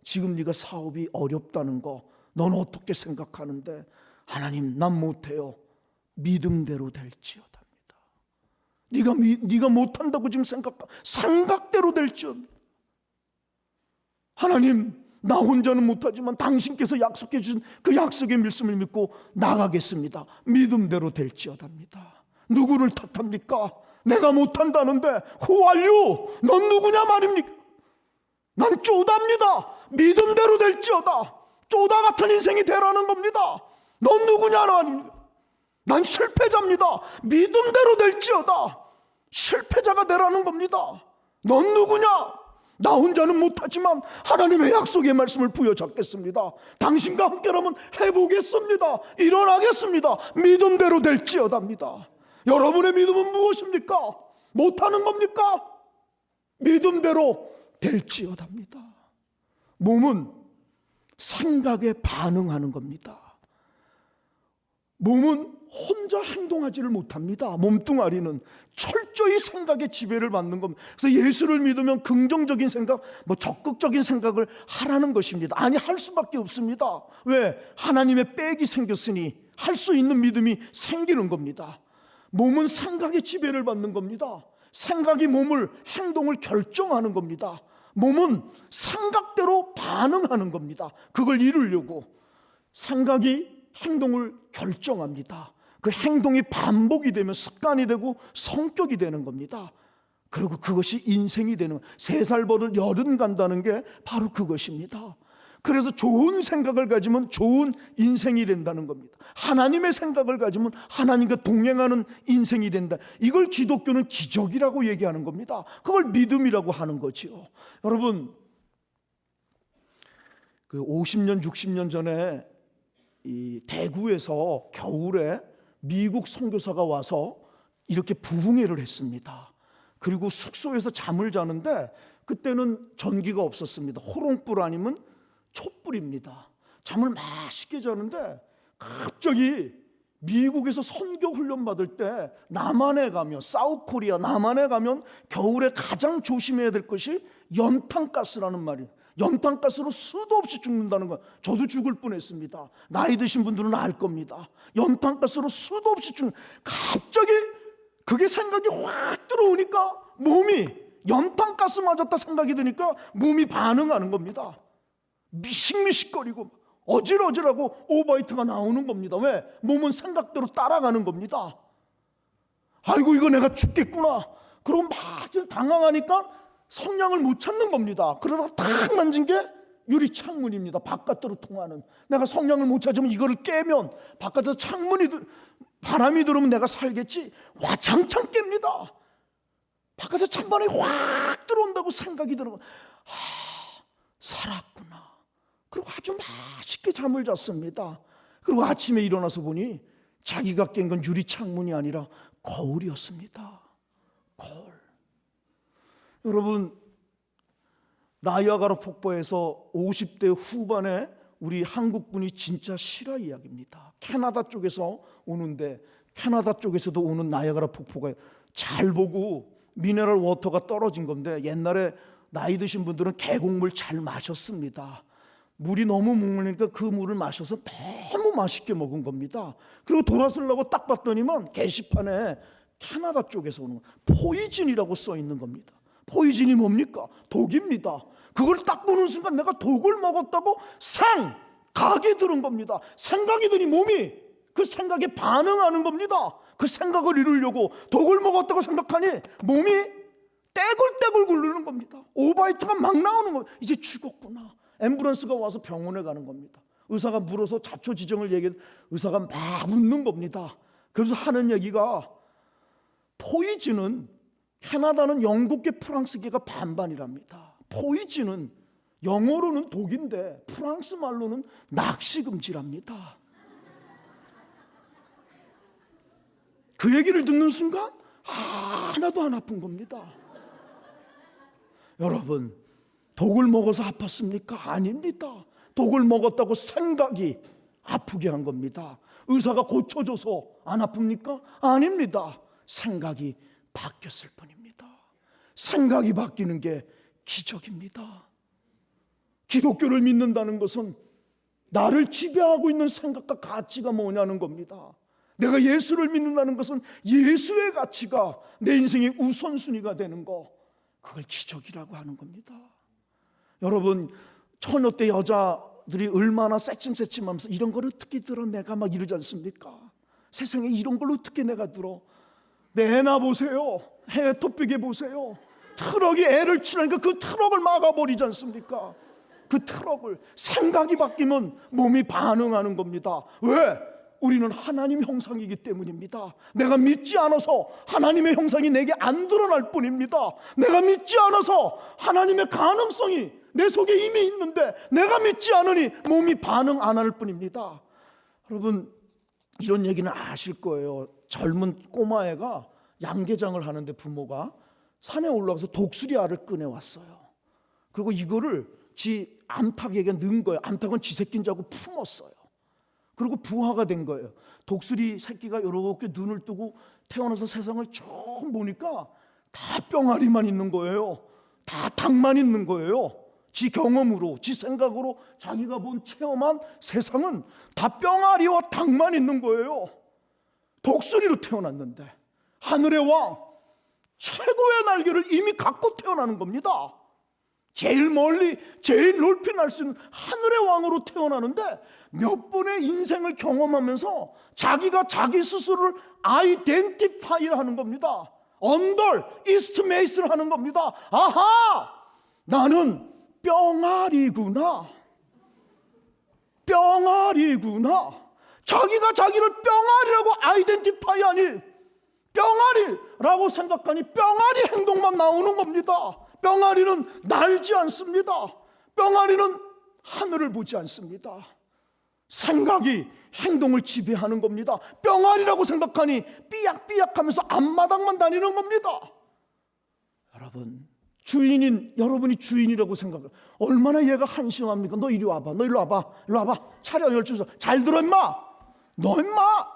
지금 네가 사업이 어렵다는 거, 넌 어떻게 생각하는데, 하나님 난 못해요, 믿음대로 될지어다입니다. 네가 못한다고 지금 생각대로 될지어다. 하나님, 나 혼자는 못하지만 당신께서 약속해 주신 그 약속의 말씀을 믿고 나가겠습니다. 믿음대로 될지어다입니다. 누구를 탓합니까? 내가 못한다는데 Who are you? 넌 누구냐 말입니까? 난 쪼다입니다. 믿음대로 될지어다. 쪼다 같은 인생이 되라는 겁니다. 넌 누구냐 말입니다. 난 실패자입니다. 믿음대로 될지어다. 실패자가 되라는 겁니다. 넌 누구냐? 나 혼자는 못하지만 하나님의 약속의 말씀을 부여잡겠습니다. 당신과 함께라면 해보겠습니다. 일어나겠습니다. 믿음대로 될지어다입니다. 여러분의 믿음은 무엇입니까? 못하는 겁니까? 믿음대로 될지어다입니다. 몸은 생각에 반응하는 겁니다. 몸은 혼자 행동하지를 못합니다. 몸뚱아리는 철저히 생각의 지배를 받는 겁니다. 그래서 예수를 믿으면 긍정적인 생각, 적극적인 생각을 하라는 것입니다. 아니, 할 수밖에 없습니다. 왜? 하나님의 빽이 생겼으니 할 수 있는 믿음이 생기는 겁니다. 몸은 생각의 지배를 받는 겁니다. 생각이 몸을, 행동을 결정하는 겁니다. 몸은 생각대로 반응하는 겁니다. 그걸 이루려고 생각이 행동을 결정합니다. 그 행동이 반복이 되면 습관이 되고 성격이 되는 겁니다. 그리고 그것이 인생이 되는, 3살 버릇 80 간다는 게 바로 그것입니다. 그래서 좋은 생각을 가지면 좋은 인생이 된다는 겁니다. 하나님의 생각을 가지면 하나님과 동행하는 인생이 된다. 이걸 기독교는 기적이라고 얘기하는 겁니다. 그걸 믿음이라고 하는 거지요. 여러분, 그 50년 60년 전에 이 대구에서 겨울에 미국 선교사가 와서 이렇게 부흥회를 했습니다. 그리고 숙소에서 잠을 자는데 그때는 전기가 없었습니다. 호롱불 아니면 촛불입니다. 잠을 맛있게 자는데 갑자기 미국에서 선교 훈련 받을 때 남한에 가면, 사우코리아 남한에 가면 겨울에 가장 조심해야 될 것이 연탄가스라는 말이에요. 연탄가스로 수도 없이 죽는다는 거. 저도 죽을 뻔했습니다. 나이 드신 분들은 알 겁니다. 연탄가스로 수도 없이 죽는. 갑자기 그게 생각이 확 들어오니까 몸이 연탄가스 맞았다 생각이 드니까 몸이 반응하는 겁니다. 미식미식거리고 어질어질하고 오바이트가 나오는 겁니다. 왜? 몸은 생각대로 따라가는 겁니다. 아이고, 이거 내가 죽겠구나. 그럼 막 당황하니까 성냥을 못 찾는 겁니다. 그러다가 탁 만진 게 유리 창문입니다. 바깥으로 통하는. 내가 성냥을 못 찾으면 이거를 깨면 바깥에서 바람이 들어오면 내가 살겠지. 와장창 깹니다. 바깥에 찬바람이 확 들어온다고 생각이 들어요. 살았구나. 그리고 아주 맛있게 잠을 잤습니다. 그리고 아침에 일어나서 보니 자기가 깬 건 유리 창문이 아니라 거울이었습니다. 거울. 여러분, 나이아가라 폭포에서 50대 후반에 우리 한국분이 진짜 실화 이야기입니다. 캐나다 쪽에서 오는데, 캐나다 쪽에서도 오는 나이아가라 폭포가 잘 보고 미네랄 워터가 떨어진 건데, 옛날에 나이 드신 분들은 계곡물 잘 마셨습니다. 물이 너무 묵으니까 그 물을 마셔서 너무 맛있게 먹은 겁니다. 그리고 돌아서려고 딱 봤더니만 게시판에 캐나다 쪽에서 오는 포이즌이라고 써 있는 겁니다. 포이즌이 뭡니까? 독입니다. 그걸 딱 보는 순간 내가 독을 먹었다고 생각이 드는 겁니다. 생각이 드니 몸이 그 생각에 반응하는 겁니다. 그 생각을 이루려고 독을 먹었다고 생각하니 몸이 떼굴떼굴 굴르는 겁니다. 오바이트가 막 나오는 거예요. 이제 죽었구나. 앰뷸런스가 와서 병원에 가는 겁니다. 의사가 물어서 자초지정을 얘기해. 의사가 막 묻는 겁니다. 그래서 하는 얘기가 포이즌은, 캐나다는 영국계 프랑스계가 반반이랍니다. 포이즌은 영어로는 독인데 프랑스 말로는 낚시금지랍니다. 그 얘기를 듣는 순간 하나도 안 아픈 겁니다. 여러분, 독을 먹어서 아팠습니까? 아닙니다. 독을 먹었다고 생각이 아프게 한 겁니다. 의사가 고쳐줘서 안 아픕니까? 아닙니다. 생각이 바뀌었을 뿐입니다. 생각이 바뀌는 게 기적입니다. 기독교를 믿는다는 것은 나를 지배하고 있는 생각과 가치가 뭐냐는 겁니다. 내가 예수를 믿는다는 것은 예수의 가치가 내 인생의 우선순위가 되는 거, 그걸 기적이라고 하는 겁니다. 여러분, 처녀 때 여자들이 얼마나 새침새침하면서 이런 걸 어떻게 들어 내가 막 이러지 않습니까? 세상에 이런 걸 어떻게 내가 들어. 내 애나 보세요. 해외 토픽에 보세요. 트럭이 애를 치니까 그 트럭을 막아버리지 않습니까? 그 트럭을. 생각이 바뀌면 몸이 반응하는 겁니다. 왜? 우리는 하나님 형상이기 때문입니다. 내가 믿지 않아서 하나님의 형상이 내게 안 드러날 뿐입니다. 내가 믿지 않아서 하나님의 가능성이 내 속에 이미 있는데 내가 믿지 않으니 몸이 반응 안 할 뿐입니다. 여러분, 이런 얘기는 아실 거예요. 젊은 꼬마애가 양계장을 하는데 부모가 산에 올라가서 독수리 알을 꺼내왔어요. 그리고 이거를 지 암탉에게 넣은 거예요. 암탉은 지 새끼인 줄 알고 품었어요. 그리고 부화가 된 거예요. 독수리 새끼가 이렇게 눈을 뜨고 태어나서 세상을 쭉 보니까 다 뿅아리만 있는 거예요. 다 닭만 있는 거예요. 지 경험으로, 지 생각으로 자기가 본 체험한 세상은 다 뿅아리와 닭만 있는 거예요. 독수리로 태어났는데 하늘의 왕, 최고의 날개를 이미 갖고 태어나는 겁니다. 제일 멀리, 제일 높이 날 수 있는 하늘의 왕으로 태어나는데 몇 번의 인생을 경험하면서 자기가 자기 스스로를 아이덴티파이 하는 겁니다. 언덜, 이스트메이스를 하는 겁니다. 아하! 나는 뿅아리구나. 뿅아리구나. 자기가 자기를 뿅아리라고 아이덴티파이 하니 뿅아리라고 생각하니 뿅아리 행동만 나오는 겁니다. 뿅아리는 날지 않습니다. 뿅아리는 하늘을 보지 않습니다. 생각이 행동을 지배하는 겁니다. 뿅아리라고 생각하니 삐약삐약하면서 앞마당만 다니는 겁니다. 여러분, 주인인 여러분이 주인이라고 생각해요. 얼마나 얘가 한심합니까? 너 이리 와봐. 너 일로 와봐. 일로 와봐. 차려 열주서. 잘 들어 임마. 너 임마.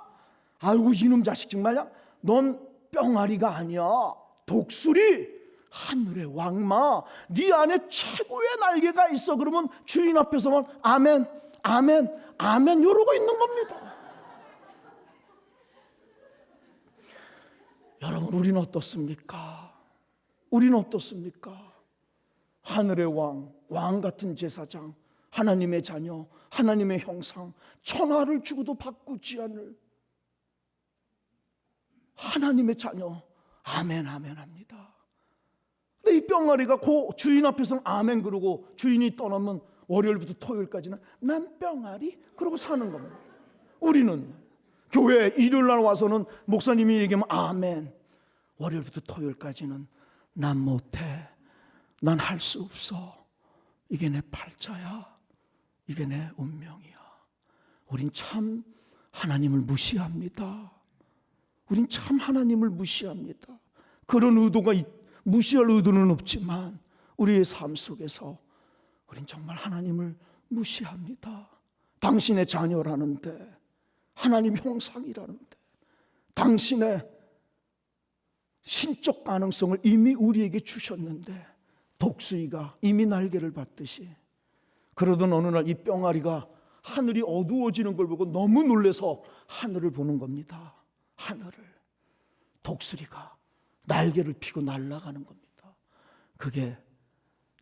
아이고 이놈 자식 정말야. 넌 뿅아리가 아니야. 독수리. 하늘의 왕마. 네 안에 최고의 날개가 있어. 그러면 주인 앞에서만 아멘, 아멘, 아멘 이러고 있는 겁니다. 여러분, 우리는 어떻습니까? 우리는 어떻습니까? 하늘의 왕, 왕 같은 제사장, 하나님의 자녀, 하나님의 형상, 천하를 주고도 바꾸지 않을 하나님의 자녀, 아멘, 아멘 합니다. 근데 이 뿅아리가 그 주인 앞에서는 아멘 그러고 주인이 떠나면 월요일부터 토요일까지는 난 뿅아리 그러고 사는 겁니다. 우리는 교회 일요일 날 와서는 목사님이 얘기하면 아멘, 월요일부터 토요일까지는 난 못해, 난 할 수 없어, 이게 내 팔자야, 이게 내 운명이야. 우린 참 하나님을 무시합니다. 우린 참 하나님을 무시합니다. 그런 의도가 무시할 의도는 없지만 우리의 삶 속에서 우린 정말 하나님을 무시합니다. 당신의 자녀라는데, 하나님 형상이라는데, 당신의 신적 가능성을 이미 우리에게 주셨는데 독수리가 이미 날개를 받듯이, 그러던 어느 날 이 뿅아리가 하늘이 어두워지는 걸 보고 너무 놀라서 하늘을 보는 겁니다. 하늘을. 독수리가 날개를 펴고 날아가는 겁니다. 그게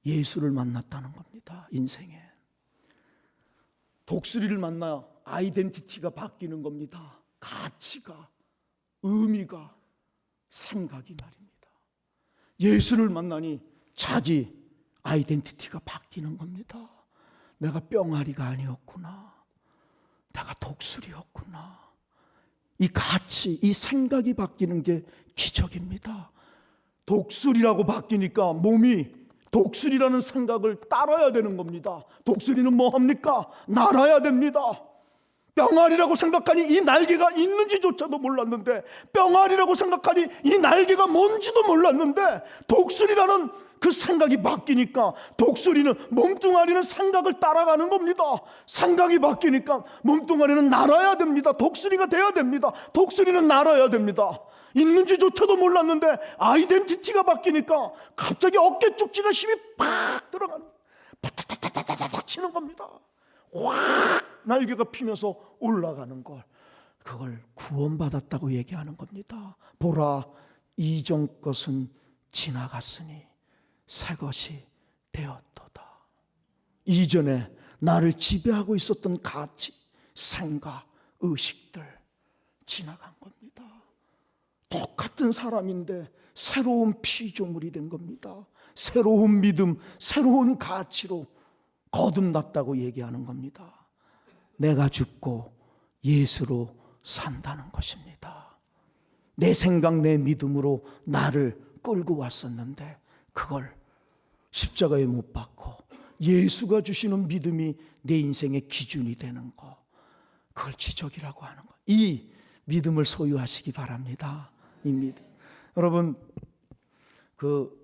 예수를 만났다는 겁니다. 인생에 독수리를 만나 아이덴티티가 바뀌는 겁니다. 가치가, 의미가, 생각이 말입니다. 예수를 만나니 자기 아이덴티티가 바뀌는 겁니다. 내가 뿅아리가 아니었구나, 내가 독수리였구나. 이 가치, 이 생각이 바뀌는 게 기적입니다. 독수리라고 바뀌니까 몸이 독수리라는 생각을 따라야 되는 겁니다. 독수리는 뭐 합니까? 날아야 됩니다. 뿅아리라고 생각하니 이 날개가 있는지조차도 몰랐는데, 뿅아리라고 생각하니 이 날개가 뭔지도 몰랐는데, 독수리라는 그 생각이 바뀌니까 독수리는, 몸뚱아리는 생각을 따라가는 겁니다. 생각이 바뀌니까 몸뚱아리는 날아야 됩니다. 독수리가 돼야 됩니다. 독수리는 날아야 됩니다. 있는지조차도 몰랐는데 아이덴티티가 바뀌니까 갑자기 어깨 쪽지가 힘이 팍 들어가는, 팍팍팍팍팍 치는 겁니다. 확 날개가 피면서 올라가는 걸. 그걸 구원받았다고 얘기하는 겁니다. 보라, 이전 것은 지나갔으니 새 것이 되었도다. 이전에 나를 지배하고 있었던 가치, 생각, 의식들 지나간 겁니다. 똑같은 사람인데 새로운 피조물이 된 겁니다. 새로운 믿음, 새로운 가치로 거듭났다고 얘기하는 겁니다. 내가 죽고 예수로 산다는 것입니다. 내 생각, 내 믿음으로 나를 끌고 왔었는데 그걸 십자가에 못 박고 예수가 주시는 믿음이 내 인생의 기준이 되는 것, 그걸 기적이라고 하는 것. 이 믿음을 소유하시기 바랍니다. 이 믿음. 여러분, 그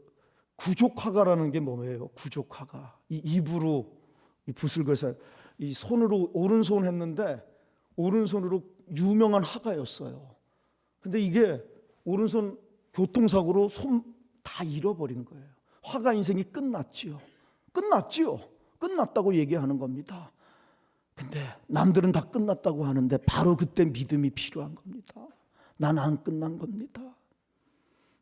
구족화가라는 게 뭐예요? 구족화가 이 입으로 이 붓을 그려서 이 손으로 오른손 했는데 오른손으로 유명한 화가였어요. 근데 이게 오른손 교통사고로 손 다 잃어버린 거예요. 화가 인생이 끝났지요. 끝났다고 얘기하는 겁니다. 근데 남들은 다 끝났다고 하는데 바로 그때 믿음이 필요한 겁니다. 난 안 끝난 겁니다.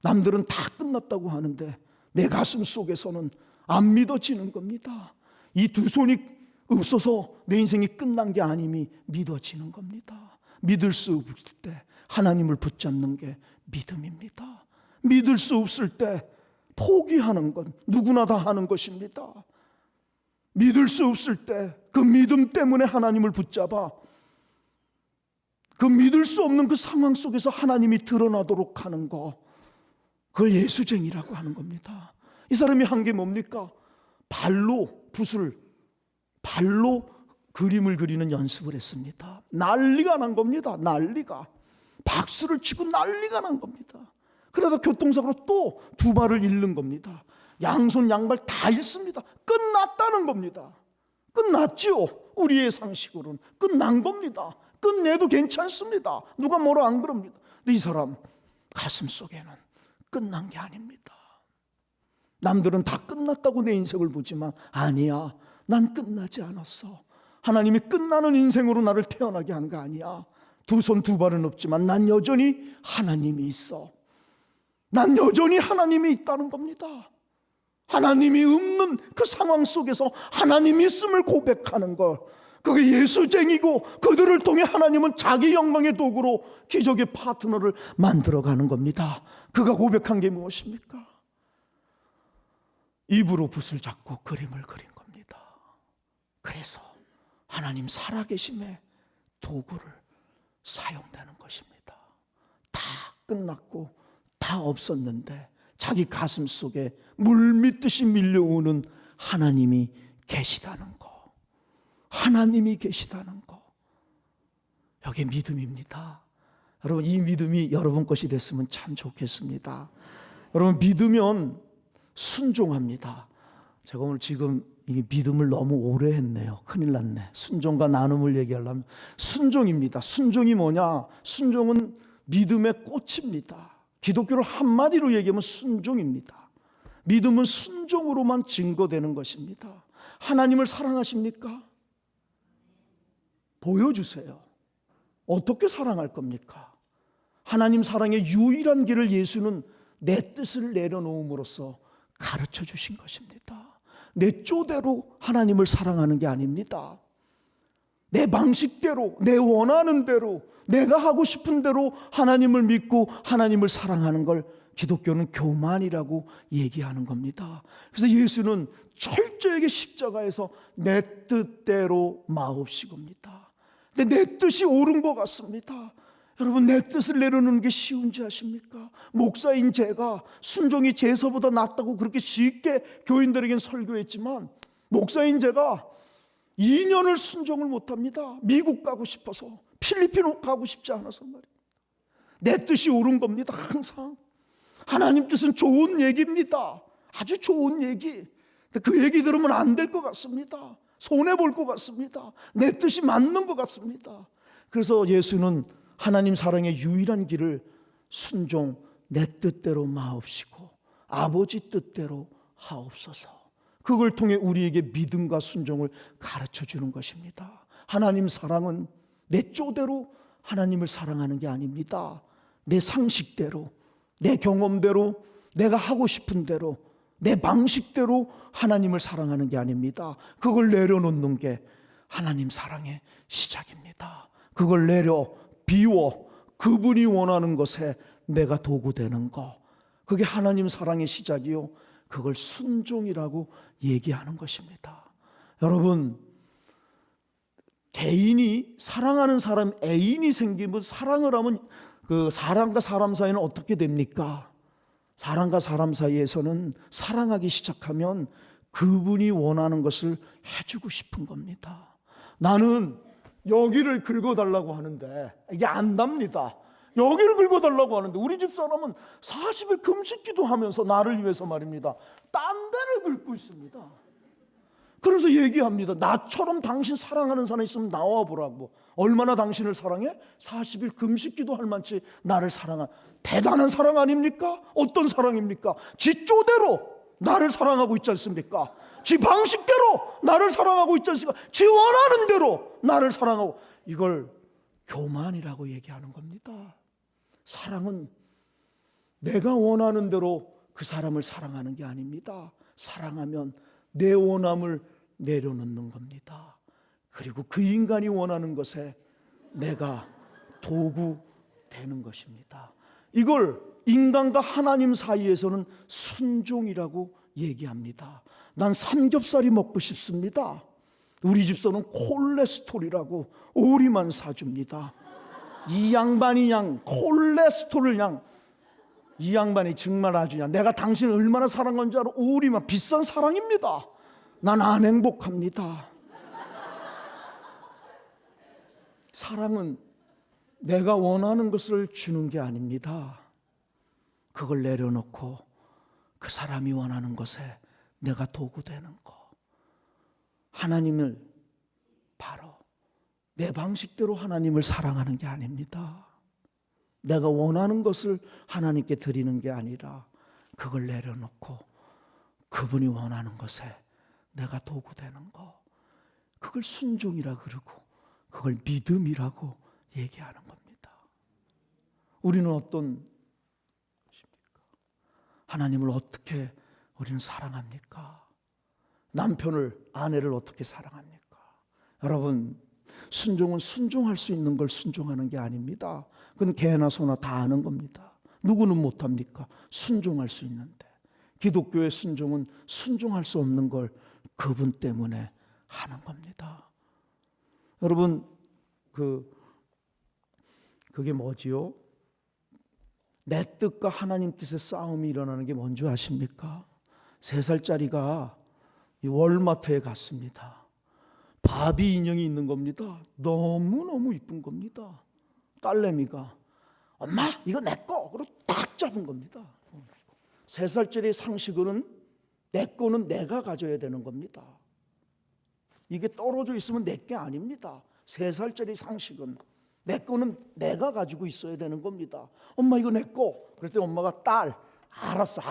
남들은 다 끝났다고 하는데 내 가슴 속에서는 안 믿어지는 겁니다. 이 두 손이 없어서 내 인생이 끝난 게 아님이 믿어지는 겁니다. 믿을 수 없을 때 하나님을 붙잡는 게 믿음입니다. 믿을 수 없을 때 포기하는 건 누구나 다 하는 것입니다. 믿을 수 없을 때 그 믿음 때문에 하나님을 붙잡아 그 믿을 수 없는 그 상황 속에서 하나님이 드러나도록 하는 거, 그걸 예수쟁이라고 하는 겁니다. 이 사람이 한 게 뭡니까? 발로 그림을 그리는 연습을 했습니다. 난리가 난 겁니다. 난리가. 박수를 치고 난리가 난 겁니다. 그러다 교통사고로 또 두 발을 잃는 겁니다. 양손 양발 다 잃습니다. 끝났다는 겁니다. 끝났지요. 우리의 상식으로는 끝난 겁니다. 끝내도 괜찮습니다. 누가 뭐라 안 그럽니다. 근데 이 사람 가슴 속에는 끝난 게 아닙니다. 남들은 다 끝났다고 내 인생을 보지만 아니야, 난 끝나지 않았어. 하나님이 끝나는 인생으로 나를 태어나게 한 거 아니야. 두 손 두 발은 없지만 난 여전히 하나님이 있어. 난 여전히 하나님이 있다는 겁니다. 하나님이 없는 그 상황 속에서 하나님이 있음을 고백하는 것, 그게 예수쟁이고 그들을 통해 하나님은 자기 영광의 도구로 기적의 파트너를 만들어가는 겁니다. 그가 고백한 게 무엇입니까? 입으로 붓을 잡고 그림을 그린 겁니다. 그래서 하나님 살아계심의 도구를 사용되는 것입니다. 다 끝났고 다 없었는데 자기 가슴 속에 물밀듯이 밀려오는 하나님이 계시다는 거, 하나님이 계시다는 거, 여기 믿음입니다. 여러분, 이 믿음이 여러분 것이 됐으면 참 좋겠습니다. 여러분, 믿으면 순종합니다. 제가 오늘 지금 이 믿음을 너무 오래 했네요. 큰일 났네. 순종과 나눔을 얘기하려면 순종입니다. 순종이 뭐냐? 순종은 믿음의 꽃입니다. 기독교를 한마디로 얘기하면 순종입니다. 믿음은 순종으로만 증거되는 것입니다. 하나님을 사랑하십니까? 보여주세요. 어떻게 사랑할 겁니까? 하나님 사랑의 유일한 길을 예수는 내 뜻을 내려놓음으로써 가르쳐 주신 것입니다. 내 쪼대로 하나님을 사랑하는 게 아닙니다. 내 방식대로, 내 원하는 대로, 내가 하고 싶은 대로 하나님을 믿고 하나님을 사랑하는 걸 기독교는 교만이라고 얘기하는 겁니다. 그래서 예수는 철저하게 십자가에서 내 뜻대로 마옵시고입니다. 근데 내 뜻이 옳은 것 같습니다. 여러분, 내 뜻을 내려놓는 게 쉬운지 아십니까? 목사인 제가 순종이 제서보다 낫다고 그렇게 쉽게 교인들에겐 설교했지만 목사인 제가 2년을 순종을 못합니다. 미국 가고 싶어서, 필리핀 가고 싶지 않아서 말입니다. 내 뜻이 옳은 겁니다. 항상 하나님 뜻은 좋은 얘기입니다. 아주 좋은 얘기. 근데 그 얘기 들으면 안 될 것 같습니다. 손해볼 것 같습니다. 내 뜻이 맞는 것 같습니다. 그래서 예수는 하나님 사랑의 유일한 길을 순종, 내 뜻대로 마옵시고 아버지 뜻대로 하옵소서, 그걸 통해 우리에게 믿음과 순종을 가르쳐 주는 것입니다. 하나님 사랑은 내 쪼대로 하나님을 사랑하는 게 아닙니다. 내 상식대로, 내 경험대로, 내가 하고 싶은 대로, 내 방식대로 하나님을 사랑하는 게 아닙니다. 그걸 내려놓는 게 하나님 사랑의 시작입니다. 그걸 비워 그분이 원하는 것에 내가 도구 되는 거, 그게 하나님 사랑의 시작이요, 그걸 순종이라고 얘기하는 것입니다. 여러분, 개인이 사랑하는 사람, 애인이 생기면, 사랑을 하면 그 사람과 사람 사이는 어떻게 됩니까? 사람과 사람 사이에서는 사랑하기 시작하면 그분이 원하는 것을 해주고 싶은 겁니다. 나는 여기를 긁어달라고 하는데 이게 안 답니다. 여기를 긁어달라고 하는데 우리 집 사람은 40일 금식기도 하면서 나를 위해서 말입니다, 딴 데를 긁고 있습니다. 그래서 얘기합니다. 나처럼 당신 사랑하는 사람 있으면 나와보라고. 얼마나 당신을 사랑해? 40일 금식기도 할 만치 나를 사랑한 대단한 사랑 아닙니까? 어떤 사랑입니까? 지 쪼대로 나를 사랑하고 있지 않습니까? 지 방식대로 나를 사랑하고 있지 않습니까? 지 원하는 대로 나를 사랑하고. 이걸 교만이라고 얘기하는 겁니다. 사랑은 내가 원하는 대로 그 사람을 사랑하는 게 아닙니다. 사랑하면 내 원함을 내려놓는 겁니다. 그리고 그 인간이 원하는 것에 내가 도구 되는 것입니다. 이걸 인간과 하나님 사이에서는 순종이라고 얘기합니다. 난 삼겹살이 먹고 싶습니다. 우리 집서는 콜레스테롤이라고 오리만 사줍니다. 이 양반이 콜레스테롤 이 양반이 정말 아주 내가 당신을 얼마나 사랑한 줄 알아? 오리만 비싼 사랑입니다. 난 안 행복합니다. 사랑은 내가 원하는 것을 주는 게 아닙니다. 그걸 내려놓고 그 사람이 원하는 것에 내가 도구 되는 거. 하나님을 바로 내 방식대로 하나님을 사랑하는 게 아닙니다. 내가 원하는 것을 하나님께 드리는 게 아니라 그걸 내려놓고 그분이 원하는 것에 내가 도구 되는 거. 그걸 순종이라 그러고 그걸 믿음이라고 얘기하는 겁니다. 우리는 어떤 것입니까? 하나님을 어떻게 우리는 사랑합니까? 남편을, 아내를 어떻게 사랑합니까? 여러분, 순종은 순종할 수 있는 걸 순종하는 게 아닙니다. 그건 개나 소나 다 아는 겁니다. 누구는 못합니까? 순종할 수 있는데. 기독교의 순종은 순종할 수 없는 걸 그분 때문에 하는 겁니다. 여러분, 그게 뭐지요? 내 뜻과 하나님 뜻의 싸움이 일어나는 게 뭔지 아십니까? 3살짜리가 월마트에 갔습니다. 바비 인형이 있는 겁니다. 너무너무 이쁜 겁니다. 딸내미가 엄마 이거 내 거! 그러고 딱 잡은 겁니다. 3살짜리 상식으로는 내 거는 내가 가져야 되는 겁니다. 이게 떨어져 있으면 내 게 아닙니다. 3살짜리 상식은 내 거는 내가 가지고 있어야 되는 겁니다. 엄마 이거 내 거. 그랬더니 엄마가 딸 알았어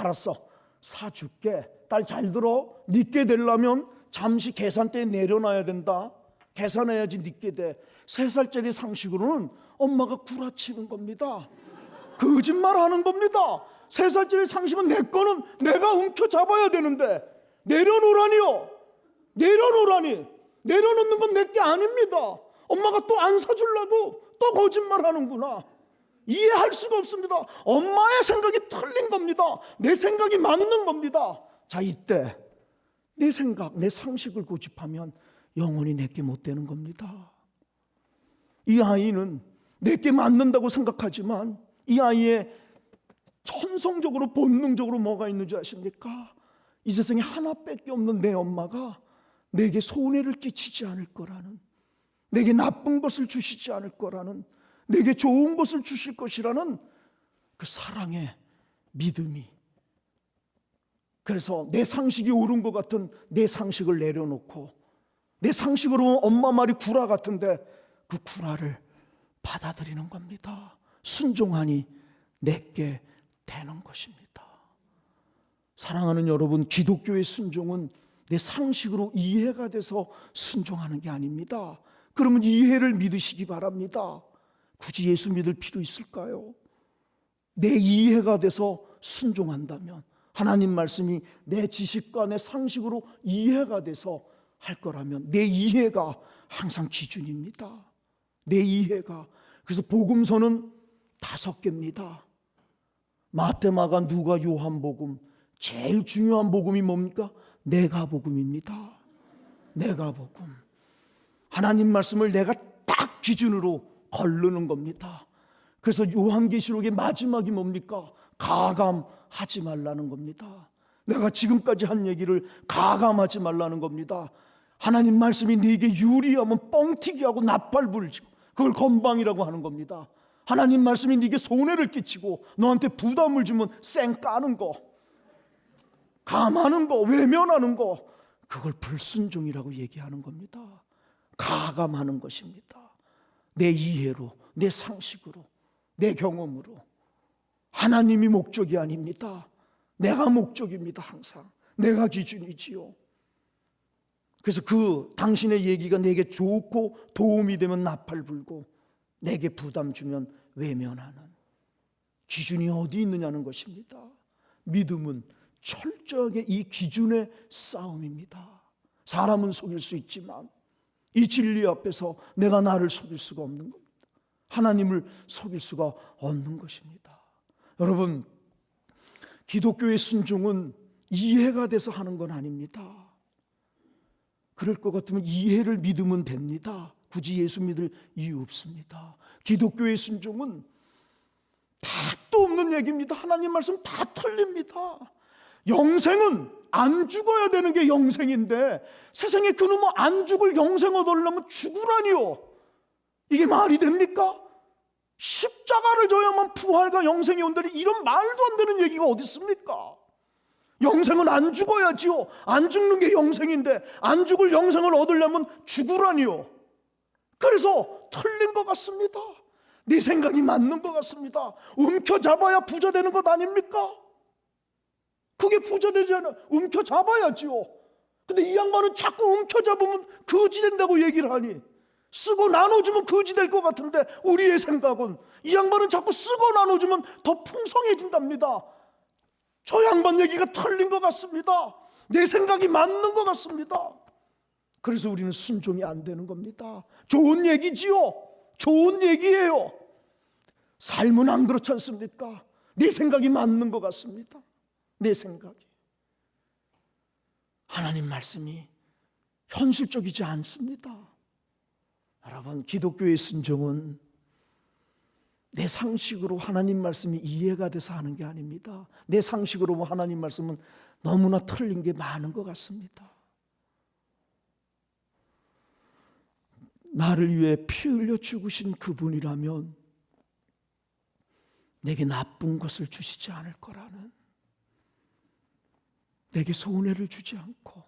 사줄게. 딸 잘 들어. 네게 되려면 잠시 계산대에 내려놔야 된다. 계산해야지 네게 돼. 3살짜리 상식으로는 엄마가 구라치는 겁니다. 거짓말하는 겁니다. 3살짜리 상식은 내 거는 내가 움켜잡아야 되는데 내려놓으라니요. 내려놓는 건 내 게 아닙니다. 엄마가 또 안 사주려고 또 거짓말하는구나. 이해할 수가 없습니다. 엄마의 생각이 틀린 겁니다. 내 생각이 맞는 겁니다. 자, 이때 내 생각, 내 상식을 고집하면 영원히 내게 못 되는 겁니다. 이 아이는 내게 맞는다고 생각하지만 이 아이의 천성적으로 본능적으로 뭐가 있는지 아십니까? 이 세상에 하나밖에 없는 내 엄마가 내게 손해를 끼치지 않을 거라는, 내게 나쁜 것을 주시지 않을 거라는, 내게 좋은 것을 주실 것이라는 그 사랑의 믿음이. 그래서 내 상식이 옳은 것 같은 내 상식을 내려놓고, 내 상식으로 엄마 말이 구라 같은데 그 구라를 받아들이는 겁니다. 순종하니 내게 되는 것입니다. 사랑하는 여러분, 기독교의 순종은 내 상식으로 이해가 돼서 순종하는 게 아닙니다. 그러면 이해를 믿으시기 바랍니다. 굳이 예수 믿을 필요 있을까요? 내 이해가 돼서 순종한다면, 하나님 말씀이 내 지식과 내 상식으로 이해가 돼서 할 거라면, 내 이해가 항상 기준입니다. 내 이해가. 그래서 복음서는 5개입니다. 마태, 마가, 누가, 요한복음. 제일 중요한 복음이 뭡니까? 내가복음입니다. 내가복음. 하나님 말씀을 내가 딱 기준으로 거르는 겁니다. 그래서 요한계시록의 마지막이 뭡니까? 가감하지 말라는 겁니다. 내가 지금까지 한 얘기를 가감하지 말라는 겁니다. 하나님 말씀이 네게 유리하면 뻥튀기 하고 나팔 불지고 그걸 건방이라고 하는 겁니다. 하나님 말씀이 네게 손해를 끼치고 너한테 부담을 주면 쌩 까는 거, 감하는 거, 외면하는 거, 그걸 불순종이라고 얘기하는 겁니다. 가감하는 것입니다. 내 이해로, 내 상식으로, 내 경험으로. 하나님이 목적이 아닙니다. 내가 목적입니다. 항상 내가 기준이지요. 그래서 당신의 얘기가 내게 좋고 도움이 되면 나팔 불고, 내게 부담 주면 외면하는 기준이 어디 있느냐는 것입니다. 믿음은 철저하게 이 기준의 싸움입니다. 사람은 속일 수 있지만 이 진리 앞에서 내가 나를 속일 수가 없는 겁니다. 하나님을 속일 수가 없는 것입니다. 여러분, 기독교의 순종은 이해가 돼서 하는 건 아닙니다. 그럴 것 같으면 이해를 믿으면 됩니다. 굳이 예수 믿을 이유 없습니다. 기독교의 순종은 답도 없는 얘기입니다. 하나님 말씀 다 틀립니다. 영생은 안 죽어야 되는 게 영생인데, 세상에 그놈의 안 죽을 영생 얻으려면 죽으라니요. 이게 말이 됩니까? 십자가를 져야만 부활과 영생이 온다니, 이런 말도 안 되는 얘기가 어디 있습니까? 영생은 안 죽어야지요. 안 죽는 게 영생인데 안 죽을 영생을 얻으려면 죽으라니요. 그래서 틀린 것 같습니다. 네 생각이 맞는 것 같습니다. 움켜잡아야 부자 되는 것 아닙니까? 그게 부자 되지 않아. 움켜잡아야지요. 근데 이 양반은 자꾸 움켜잡으면 거지 된다고 얘기를 하니, 쓰고 나눠주면 거지 될 것 같은데, 우리의 생각은 이 양반은 자꾸 쓰고 나눠주면 더 풍성해진답니다. 저 양반 얘기가 틀린 것 같습니다. 내 생각이 맞는 것 같습니다. 그래서 우리는 순종이 안 되는 겁니다. 좋은 얘기지요. 좋은 얘기예요. 삶은 안 그렇지 않습니까? 내 생각이 맞는 것 같습니다. 내 생각이. 하나님 말씀이 현실적이지 않습니다. 여러분, 기독교의 순종은 내 상식으로 하나님 말씀이 이해가 돼서 하는 게 아닙니다. 내 상식으로 하나님 말씀은 너무나 틀린 게 많은 것 같습니다. 나를 위해 피 흘려 죽으신 그분이라면 내게 나쁜 것을 주시지 않을 거라는, 내게 손해를 주지 않고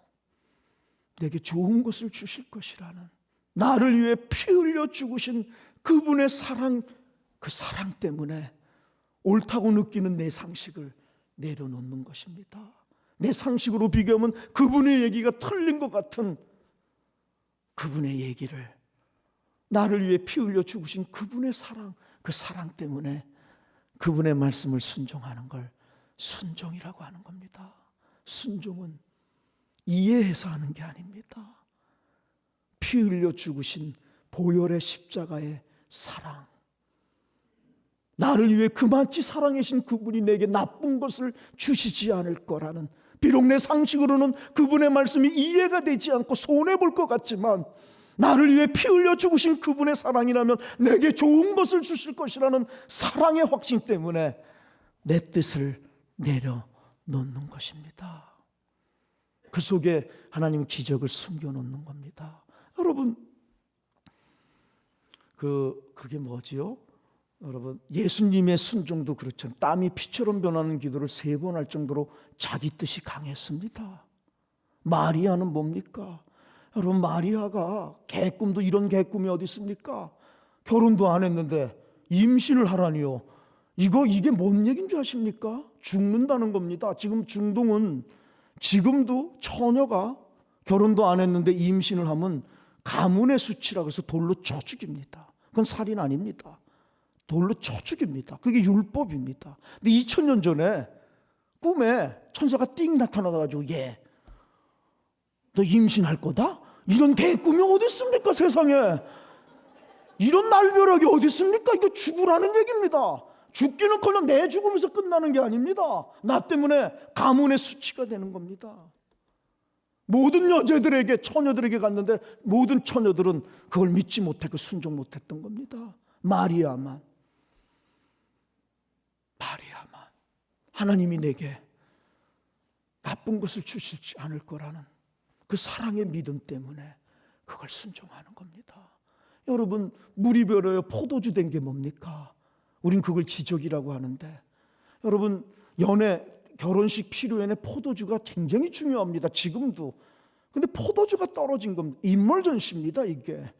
내게 좋은 것을 주실 것이라는, 나를 위해 피 흘려 죽으신 그분의 사랑, 그 사랑 때문에 옳다고 느끼는 내 상식을 내려놓는 것입니다. 내 상식으로 비교하면 그분의 얘기가 틀린 것 같은 그분의 얘기를, 나를 위해 피 흘려 죽으신 그분의 사랑, 그 사랑 때문에 그분의 말씀을 순종하는 걸 순종이라고 하는 겁니다. 순종은 이해해서 하는 게 아닙니다. 피 흘려 죽으신 보혈의 십자가의 사랑, 나를 위해 그만치 사랑하신 그분이 내게 나쁜 것을 주시지 않을 거라는, 비록 내 상식으로는 그분의 말씀이 이해가 되지 않고 손해볼 것 같지만, 나를 위해 피 흘려 죽으신 그분의 사랑이라면 내게 좋은 것을 주실 것이라는 사랑의 확신 때문에 내 뜻을 내려놓는 것입니다. 그 속에 하나님 기적을 숨겨놓는 겁니다. 여러분, 그게 뭐지요? 여러분, 예수님의 순종도 그렇죠. 땀이 피처럼 변하는 기도를 3번 할 정도로 자기 뜻이 강했습니다. 마리아는 뭡니까? 여러분, 마리아가 개꿈도 이런 개꿈이 어디 있습니까? 결혼도 안 했는데 임신을 하라니요. 이게 뭔 얘기인 줄 아십니까? 죽는다는 겁니다. 지금 중동은 지금도 처녀가 결혼도 안 했는데 임신을 하면 가문의 수치라고 해서 돌로 쳐 죽입니다. 그건 살인 아닙니다. 돌로 쳐 죽입니다. 그게 율법입니다. 근데 2000년 전에 꿈에 천사가 띵 나타나가지고 너 임신할 거다? 이런 개꿈이 어디 있습니까 세상에. 이런 날벼락이 어디 있습니까? 이거 죽으라는 얘기입니다. 죽기는커녕 내 죽으면서 끝나는 게 아닙니다. 나 때문에 가문의 수치가 되는 겁니다. 모든 여자들에게, 처녀들에게 갔는데 모든 처녀들은 그걸 믿지 못했고 순종 못했던 겁니다. 마리아만 하나님이 내게 나쁜 것을 주시지 않을 거라는 그 사랑의 믿음 때문에 그걸 순종하는 겁니다. 여러분, 물이 별어요 포도주 된 게 뭡니까? 우린 그걸 기적이라고 하는데, 여러분, 결혼식 피로연에 포도주가 굉장히 중요합니다. 지금도. 근데 포도주가 떨어진 겁니다. 인몰전시입니다. 이게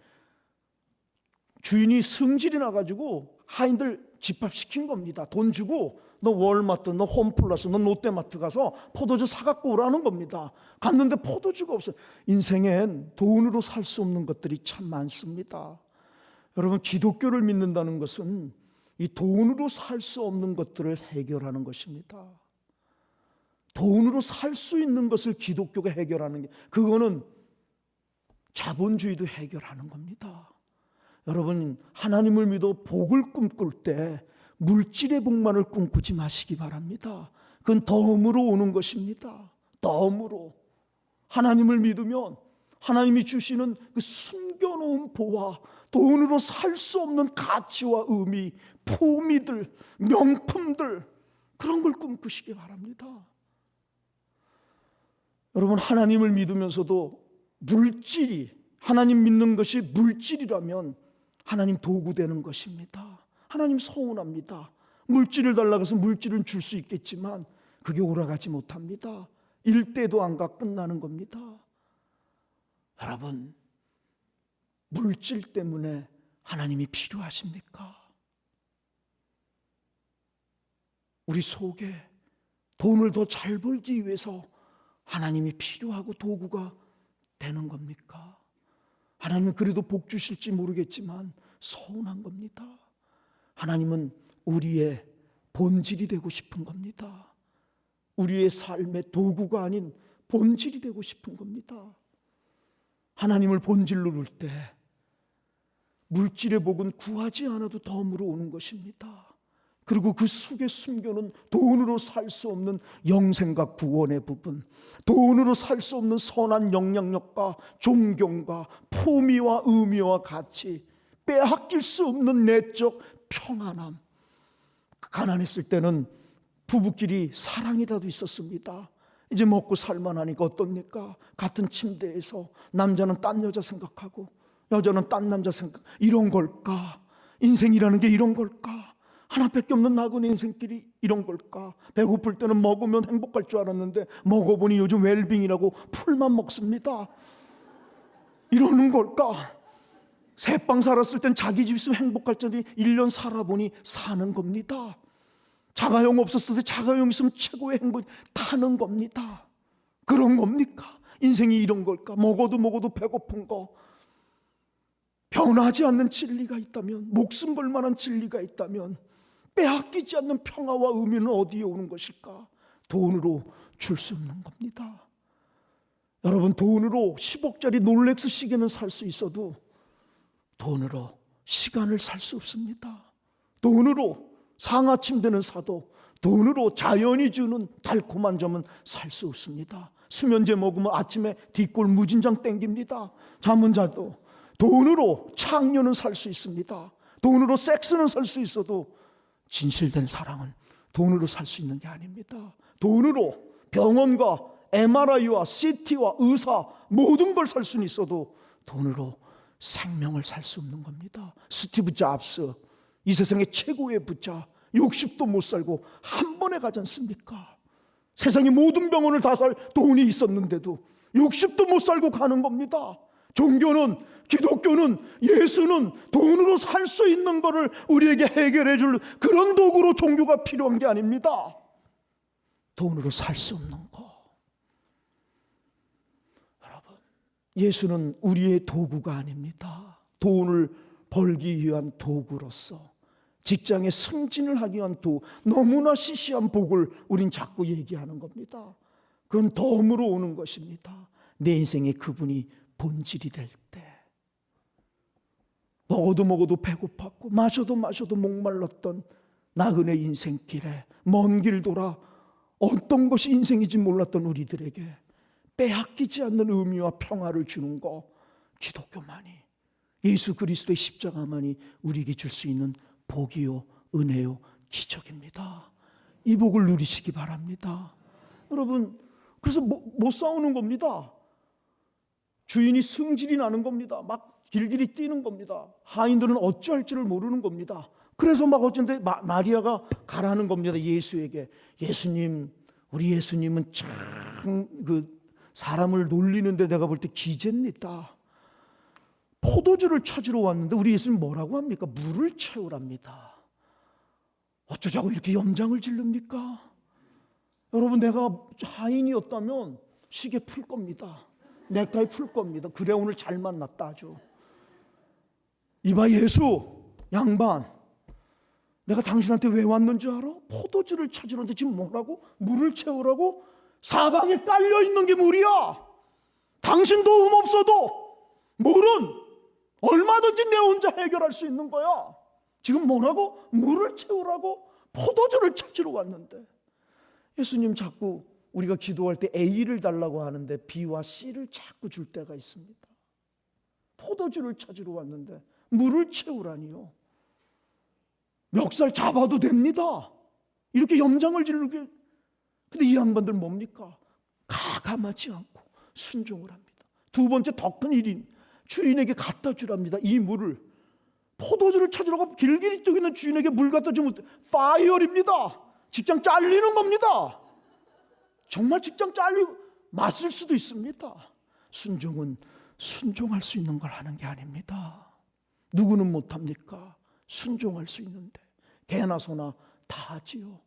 주인이 승질이 나가지고 하인들 집합시킨 겁니다. 돈 주고 너 월마트, 너 홈플러스, 너 롯데마트 가서 포도주 사갖고 오라는 겁니다. 갔는데 포도주가 없어요. 인생엔 돈으로 살 수 없는 것들이 참 많습니다. 여러분, 기독교를 믿는다는 것은 이 돈으로 살 수 없는 것들을 해결하는 것입니다. 돈으로 살 수 있는 것을 기독교가 해결하는 게, 그거는 자본주의도 해결하는 겁니다. 여러분, 하나님을 믿어 복을 꿈꿀 때 물질의 복만을 꿈꾸지 마시기 바랍니다. 그건 덤으로 오는 것입니다. 덤으로. 하나님을 믿으면 하나님이 주시는 그 숨겨놓은 보화, 돈으로 살 수 없는 가치와 의미, 품위들, 명품들, 그런 걸 꿈꾸시기 바랍니다. 여러분, 하나님을 믿으면서도 하나님 믿는 것이 물질이라면 하나님 도구 되는 것입니다. 하나님 서운합니다. 물질을 달라고 해서 물질은 줄 수 있겠지만 그게 오라가지 못합니다. 일대도 안 가 끝나는 겁니다. 여러분, 물질 때문에 하나님이 필요하십니까? 우리 속에 돈을 더 잘 벌기 위해서 하나님이 필요하고 도구가 되는 겁니까? 하나님은 그래도 복 주실지 모르겠지만 서운한 겁니다. 하나님은 우리의 본질이 되고 싶은 겁니다. 우리의 삶의 도구가 아닌 본질이 되고 싶은 겁니다. 하나님을 본질로 놓을 때 물질의 복은 구하지 않아도 덤으로 오는 것입니다. 그리고 그 속에 숨겨놓은 돈으로 살 수 없는 영생과 구원의 부분, 돈으로 살 수 없는 선한 영향력과 존경과 품위와 의미와 가치, 빼앗길 수 없는 내적 평안함. 가난했을 때는 부부끼리 사랑이라도 있었습니다. 이제 먹고 살만하니까 어떻습니까? 같은 침대에서 남자는 딴 여자 생각하고 여자는 딴 남자 생각. 이런 걸까? 인생이라는 게 이런 걸까? 하나밖에 없는 나그네 인생길이 이런 걸까? 배고플 때는 먹으면 행복할 줄 알았는데 먹어보니 요즘 웰빙이라고 풀만 먹습니다. 이러는 걸까? 새빵 살았을 땐 자기 집 있으면 행복할 텐데 1년 살아보니 사는 겁니다. 자가용 없었을 때 자가용 있으면 최고의 행복 타는 겁니다. 그런 겁니까? 인생이 이런 걸까? 먹어도 배고픈 거, 변하지 않는 진리가 있다면, 목숨 걸 만한 진리가 있다면 빼앗기지 않는 평화와 의미는 어디에 오는 것일까? 돈으로 줄 수 없는 겁니다. 여러분, 돈으로 10억짜리 롤렉스 시계는 살 수 있어도 돈으로 시간을 살 수 없습니다. 돈으로 상하 침대는 사도 돈으로 자연이 주는 달콤한 점은 살 수 없습니다. 수면제 먹으면 아침에 뒷골 무진장 땡깁니다. 잠은 자도. 돈으로 창녀는 살 수 있습니다. 돈으로 섹스는 살 수 있어도 진실된 사랑은 돈으로 살 수 있는 게 아닙니다. 돈으로 병원과 MRI와 CT와 의사 모든 걸 살 수는 있어도 돈으로 생명을 살 수 없는 겁니다. 스티브 잡스, 이 세상의 최고의 부자, 60도 못 살고 한 번에 가지 않습니까? 세상의 모든 병원을 다 살 돈이 있었는데도 60도 못 살고 가는 겁니다. 종교는, 기독교는, 예수는 돈으로 살 수 있는 것을 우리에게 해결해 줄 그런 도구로 종교가 필요한 게 아닙니다. 돈으로 살 수 없는 거. 여러분, 예수는 우리의 도구가 아닙니다. 돈을 벌기 위한 도구로서 직장에 승진을 하기 위한 너무나 시시한 복을 우린 자꾸 얘기하는 겁니다. 그건 덤으로 오는 것입니다. 내 인생에 그분이 본질이 될 때, 먹어도 배고팠고 마셔도 목말랐던 나그네 인생길에 먼 길 돌아 어떤 것이 인생인지 몰랐던 우리들에게 빼앗기지 않는 의미와 평화를 주는 거, 기독교만이, 예수 그리스도의 십자가만이 우리에게 줄 수 있는 복이요, 은혜요, 기적입니다. 이 복을 누리시기 바랍니다. 여러분, 그래서 못 싸우는 겁니다. 주인이 승질이 나는 겁니다. 막 길길이 뛰는 겁니다. 하인들은 어찌할지를 모르는 겁니다. 그래서 막 어쩐데 마리아가 가라는 겁니다. 예수에게. 예수님, 우리 예수님은 참 사람을 놀리는데 내가 볼 때 기재입니다. 포도주를 찾으러 왔는데 우리 예수님 뭐라고 합니까? 물을 채우랍니다. 어쩌자고 이렇게 염장을 지릅니까? 여러분, 내가 하인이었다면 시계 풀 겁니다. 넥타이 풀 겁니다. 그래, 오늘 잘 만났다 아주. 이봐 예수, 양반, 내가 당신한테 왜 왔는지 알아? 포도주를 찾으러는데 지금 뭐라고? 물을 채우라고? 사방에 깔려있는 게 물이야. 당신 도움 없어도 물은 얼마든지 내 혼자 해결할 수 있는 거야. 지금 뭐라고? 물을 채우라고? 포도주를 찾으러 왔는데. 예수님 자꾸 우리가 기도할 때 A를 달라고 하는데 B와 C를 자꾸 줄 때가 있습니다. 포도주를 찾으러 왔는데 물을 채우라니요. 멱살 잡아도 됩니다. 이렇게 염장을 지르게. 근데 이 양반들 뭡니까? 가감하지 않고 순종을 합니다. 두 번째 더 큰 일인 주인에게 갖다 주랍니다. 이 물을. 포도주를 찾으러 가 길길이 뛰고 있는 주인에게 물 갖다 주면 파이어입니다. 직장 잘리는 겁니다. 정말 직장 잘리고 맞을 수도 있습니다. 순종은 순종할 수 있는 걸 하는 게 아닙니다. 누구는 못합니까? 순종할 수 있는데 개나 소나 다 하지요.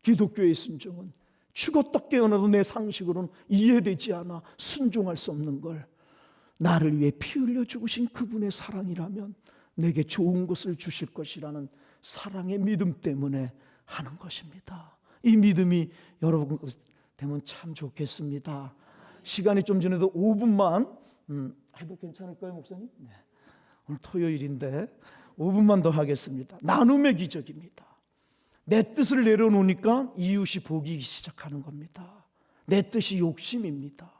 기독교의 순종은 죽었다 깨어나도 내 상식으로는 이해되지 않아 순종할 수 없는 걸 나를 위해 피 흘려 죽으신 그분의 사랑이라면 내게 좋은 것을 주실 것이라는 사랑의 믿음 때문에 하는 것입니다. 이 믿음이 여러분 되면 참 좋겠습니다. 시간이 좀 전에도 5분만 해도 괜찮을까요, 목사님? 네. 오늘 토요일인데 5분만 더 하겠습니다. 나눔의 기적입니다. 내 뜻을 내려놓으니까 이웃이 보기 시작하는 겁니다. 내 뜻이 욕심입니다.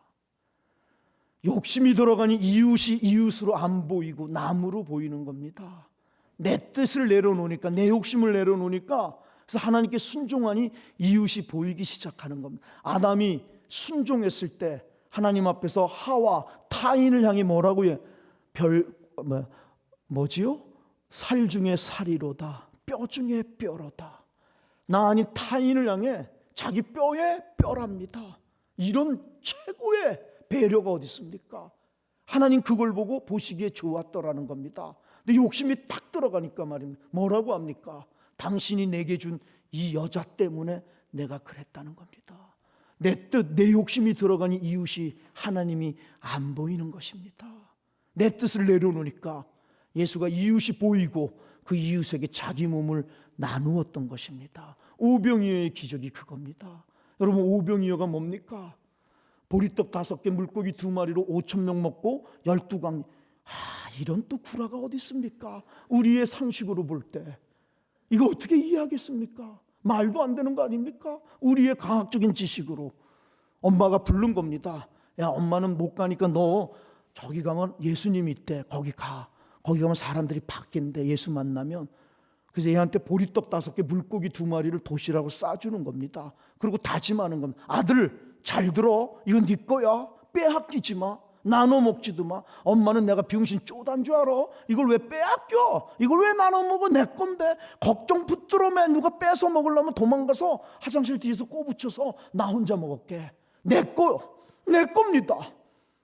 욕심이 들어가니 이웃이 이웃으로 안 보이고 남으로 보이는 겁니다. 내 뜻을 내려놓으니까, 내 욕심을 내려놓으니까, 그래서 하나님께 순종하니 이웃이 보이기 시작하는 겁니다. 아담이 순종했을 때 하나님 앞에서 하와 타인을 향해 뭐라고 해요? 뭐지요? 살 중에 살이로다, 뼈 중에 뼈로다. 나 아닌 타인을 향해 자기 뼈에 뼈랍니다. 이런 최고의 배려가 어디 있습니까? 하나님 그걸 보고 보시기에 좋았더라는 겁니다. 근데 욕심이 딱 들어가니까 말입니다. 뭐라고 합니까? 당신이 내게 준 이 여자 때문에 내가 그랬다는 겁니다. 내 뜻, 내 욕심이 들어가니 이웃이 하나님이 안 보이는 것입니다. 내 뜻을 내려놓으니까 예수가 이웃이 보이고 그 이웃에게 자기 몸을 나누었던 것입니다. 오병이어의 기적이 그겁니다. 여러분, 오병이어가 뭡니까? 보리떡 5개, 물고기 2마리로 5,000명 먹고 12광. 이런 또 구라가 어디 있습니까? 우리의 상식으로 볼 때 이거 어떻게 이해하겠습니까? 말도 안 되는 거 아닙니까? 우리의 과학적인 지식으로. 엄마가 부른 겁니다. 야, 엄마는 못 가니까 너 저기 가면 예수님이 있대. 거기 가. 거기 가면 사람들이 바뀐대. 예수 만나면. 그래서 얘한테 보리떡 5개, 물고기 2마리를 도시락으로 싸주는 겁니다. 그리고 다짐하는 겁니다. 아들, 잘 들어. 이건 네 거야. 빼앗기지 마. 나눠 먹지도 마. 엄마는 내가 병신 쪼단 줄 알아? 이걸 왜 빼앗겨? 이걸 왜 나눠 먹어? 내 건데. 걱정 붙들어 매. 누가 뺏어 먹으려면 도망가서 화장실 뒤에서 꼬부쳐서 나 혼자 먹을게. 내 거. 내 겁니다.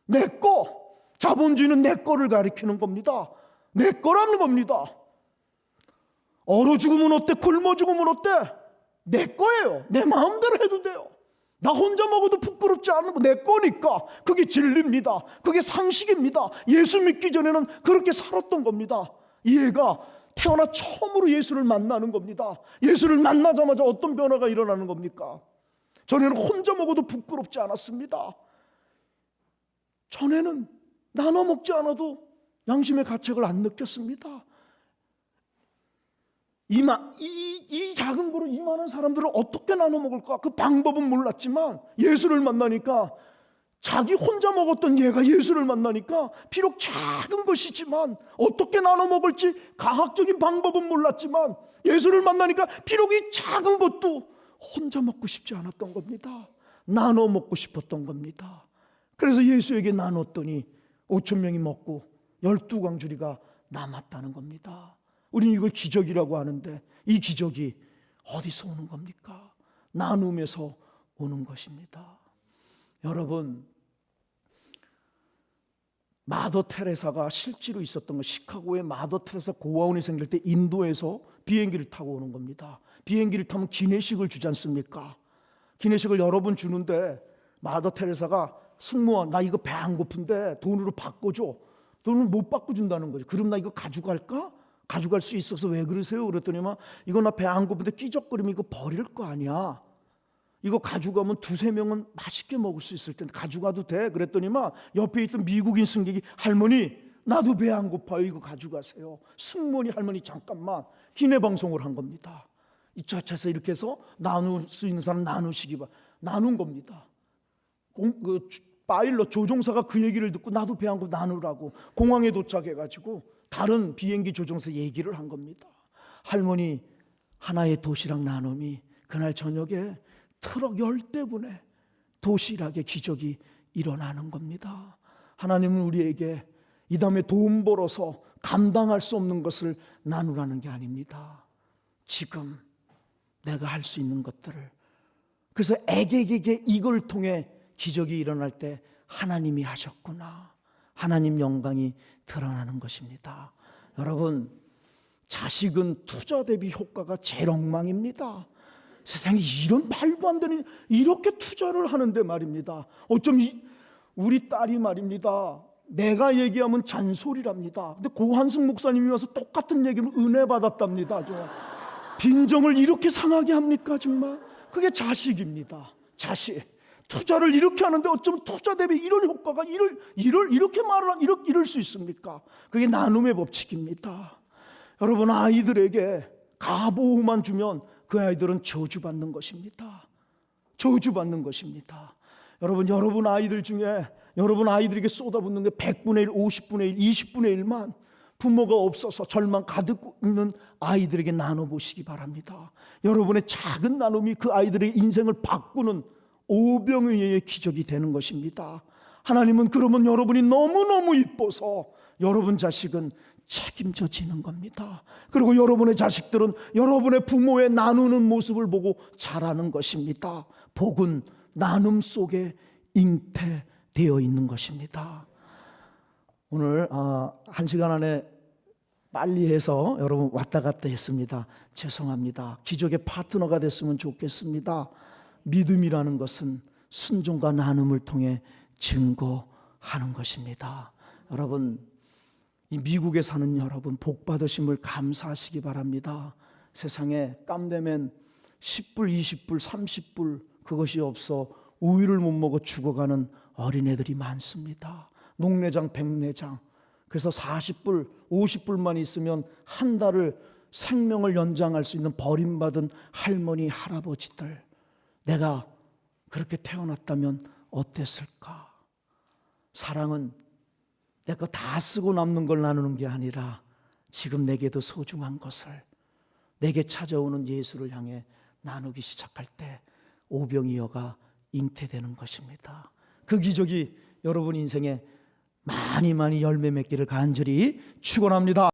내 거. 자본주의는 내 거를 가리키는 겁니다. 내 거라는 겁니다. 얼어 죽으면 어때? 굶어 죽으면 어때? 내 거예요. 내 마음대로 해도 돼요. 나 혼자 먹어도 부끄럽지 않은 거 내 거니까. 그게 진리입니다. 그게 상식입니다. 예수 믿기 전에는 그렇게 살았던 겁니다. 이 애가 태어나 처음으로 예수를 만나는 겁니다. 예수를 만나자마자 어떤 변화가 일어나는 겁니까? 전에는 혼자 먹어도 부끄럽지 않았습니다. 전에는 나눠 먹지 않아도 양심의 가책을 안 느꼈습니다. 이 작은 그릇 이만한 사람들을 어떻게 나눠 먹을까? 그 방법은 몰랐지만 예수를 만나니까, 자기 혼자 먹었던 얘가 예수를 만나니까 비록 작은 것이지만 어떻게 나눠 먹을지 과학적인 방법은 몰랐지만 예수를 만나니까 비록 이 작은 것도 혼자 먹고 싶지 않았던 겁니다. 나눠 먹고 싶었던 겁니다. 그래서 예수에게 나눴더니 5천 명이 먹고 12광주리가 남았다는 겁니다. 우리는 이걸 기적이라고 하는데, 이 기적이 어디서 오는 겁니까? 나눔에서 오는 것입니다. 여러분, 마더 테레사가 실제로 있었던 것, 시카고에 마더 테레사 고아원이 생길 때 인도에서 비행기를 타고 오는 겁니다. 비행기를 타면 기내식을 주지 않습니까? 기내식을 여러 번 주는데 마더 테레사가, 승무원, 나 이거 배 안 고픈데 돈으로 바꿔줘. 돈을 못 바꿔준다는 거죠. 그럼 나 이거 가져갈까? 가져갈 수 있어서 왜 그러세요? 그랬더니만, 이거 나 배 안 고픈데 끼적거리면 이거 버릴 거 아니야. 이거 가져가면 두세 명은 맛있게 먹을 수 있을 텐데 가져가도 돼? 그랬더니만 옆에 있던 미국인 승객이, 할머니 나도 배 안 고파요, 이거 가져가세요. 승무원이, 할머니 잠깐만, 기내 방송을 한 겁니다. 이 차차에서 이렇게 해서 나눌 수 있는 사람 나누시기 바랍니다. 나눈 겁니다. 파일럿 조종사가 그 얘기를 듣고 나도 배 안 고파 나누라고 공항에 도착해가지고 다른 비행기 조종사 얘기를 한 겁니다. 할머니 하나의 도시락 나눔이 그날 저녁에 트럭 10대분의 도시락의 기적이 일어나는 겁니다. 하나님은 우리에게 이 다음에 돈 벌어서 감당할 수 없는 것을 나누라는 게 아닙니다. 지금 내가 할 수 있는 것들을, 그래서 애게에게 이걸 통해 기적이 일어날 때 하나님이 하셨구나, 하나님 영광이 드러나는 것입니다. 여러분, 자식은 투자 대비 효과가 제일 엉망입니다. 세상에 이런 말도 안 되는, 이렇게 투자를 하는데 말입니다. 어쩜 우리 딸이 말입니다, 내가 얘기하면 잔소리랍니다. 근데 고한승 목사님이 와서 똑같은 얘기를 은혜 받았답니다. 빈정을 이렇게 상하게 합니까? 정말 그게 자식입니다. 자식. 투자를 이렇게 하는데 어쩌면 투자 대비 이런 효과가 이렇게 말을 이럴 수 있습니까? 그게 나눔의 법칙입니다. 여러분, 아이들에게 가보호만 주면 그 아이들은 저주받는 것입니다. 저주받는 것입니다. 여러분 아이들 중에 여러분 아이들에게 쏟아붓는 게 100분의 1, 50분의 1, 20분의 1만 부모가 없어서 절망 가득 있는 아이들에게 나눠보시기 바랍니다. 여러분의 작은 나눔이 그 아이들의 인생을 바꾸는 오병이어의 기적이 되는 것입니다. 하나님은 그러면 여러분이 너무너무 이뻐서 여러분 자식은 책임져지는 겁니다. 그리고 여러분의 자식들은 여러분의 부모의 나누는 모습을 보고 자라는 것입니다. 복은 나눔 속에 잉태되어 있는 것입니다. 오늘 1시간 안에 빨리 해서 여러분 왔다 갔다 했습니다. 죄송합니다. 기적의 파트너가 됐으면 좋겠습니다. 믿음이라는 것은 순종과 나눔을 통해 증거하는 것입니다. 여러분, 이 미국에 사는 여러분, 복 받으심을 감사하시기 바랍니다. 세상에 깜대면 10불, 20불, 30불 그것이 없어 우유를 못 먹어 죽어가는 어린애들이 많습니다. 녹내장, 백내장. 그래서 40불, 50불만 있으면 한 달을 생명을 연장할 수 있는 버림받은 할머니, 할아버지들. 내가 그렇게 태어났다면 어땠을까? 사랑은 내 거 다 쓰고 남는 걸 나누는 게 아니라 지금 내게도 소중한 것을 내게 찾아오는 예수를 향해 나누기 시작할 때 오병이어가 잉태되는 것입니다. 그 기적이 여러분 인생에 많이 열매 맺기를 간절히 축원합니다.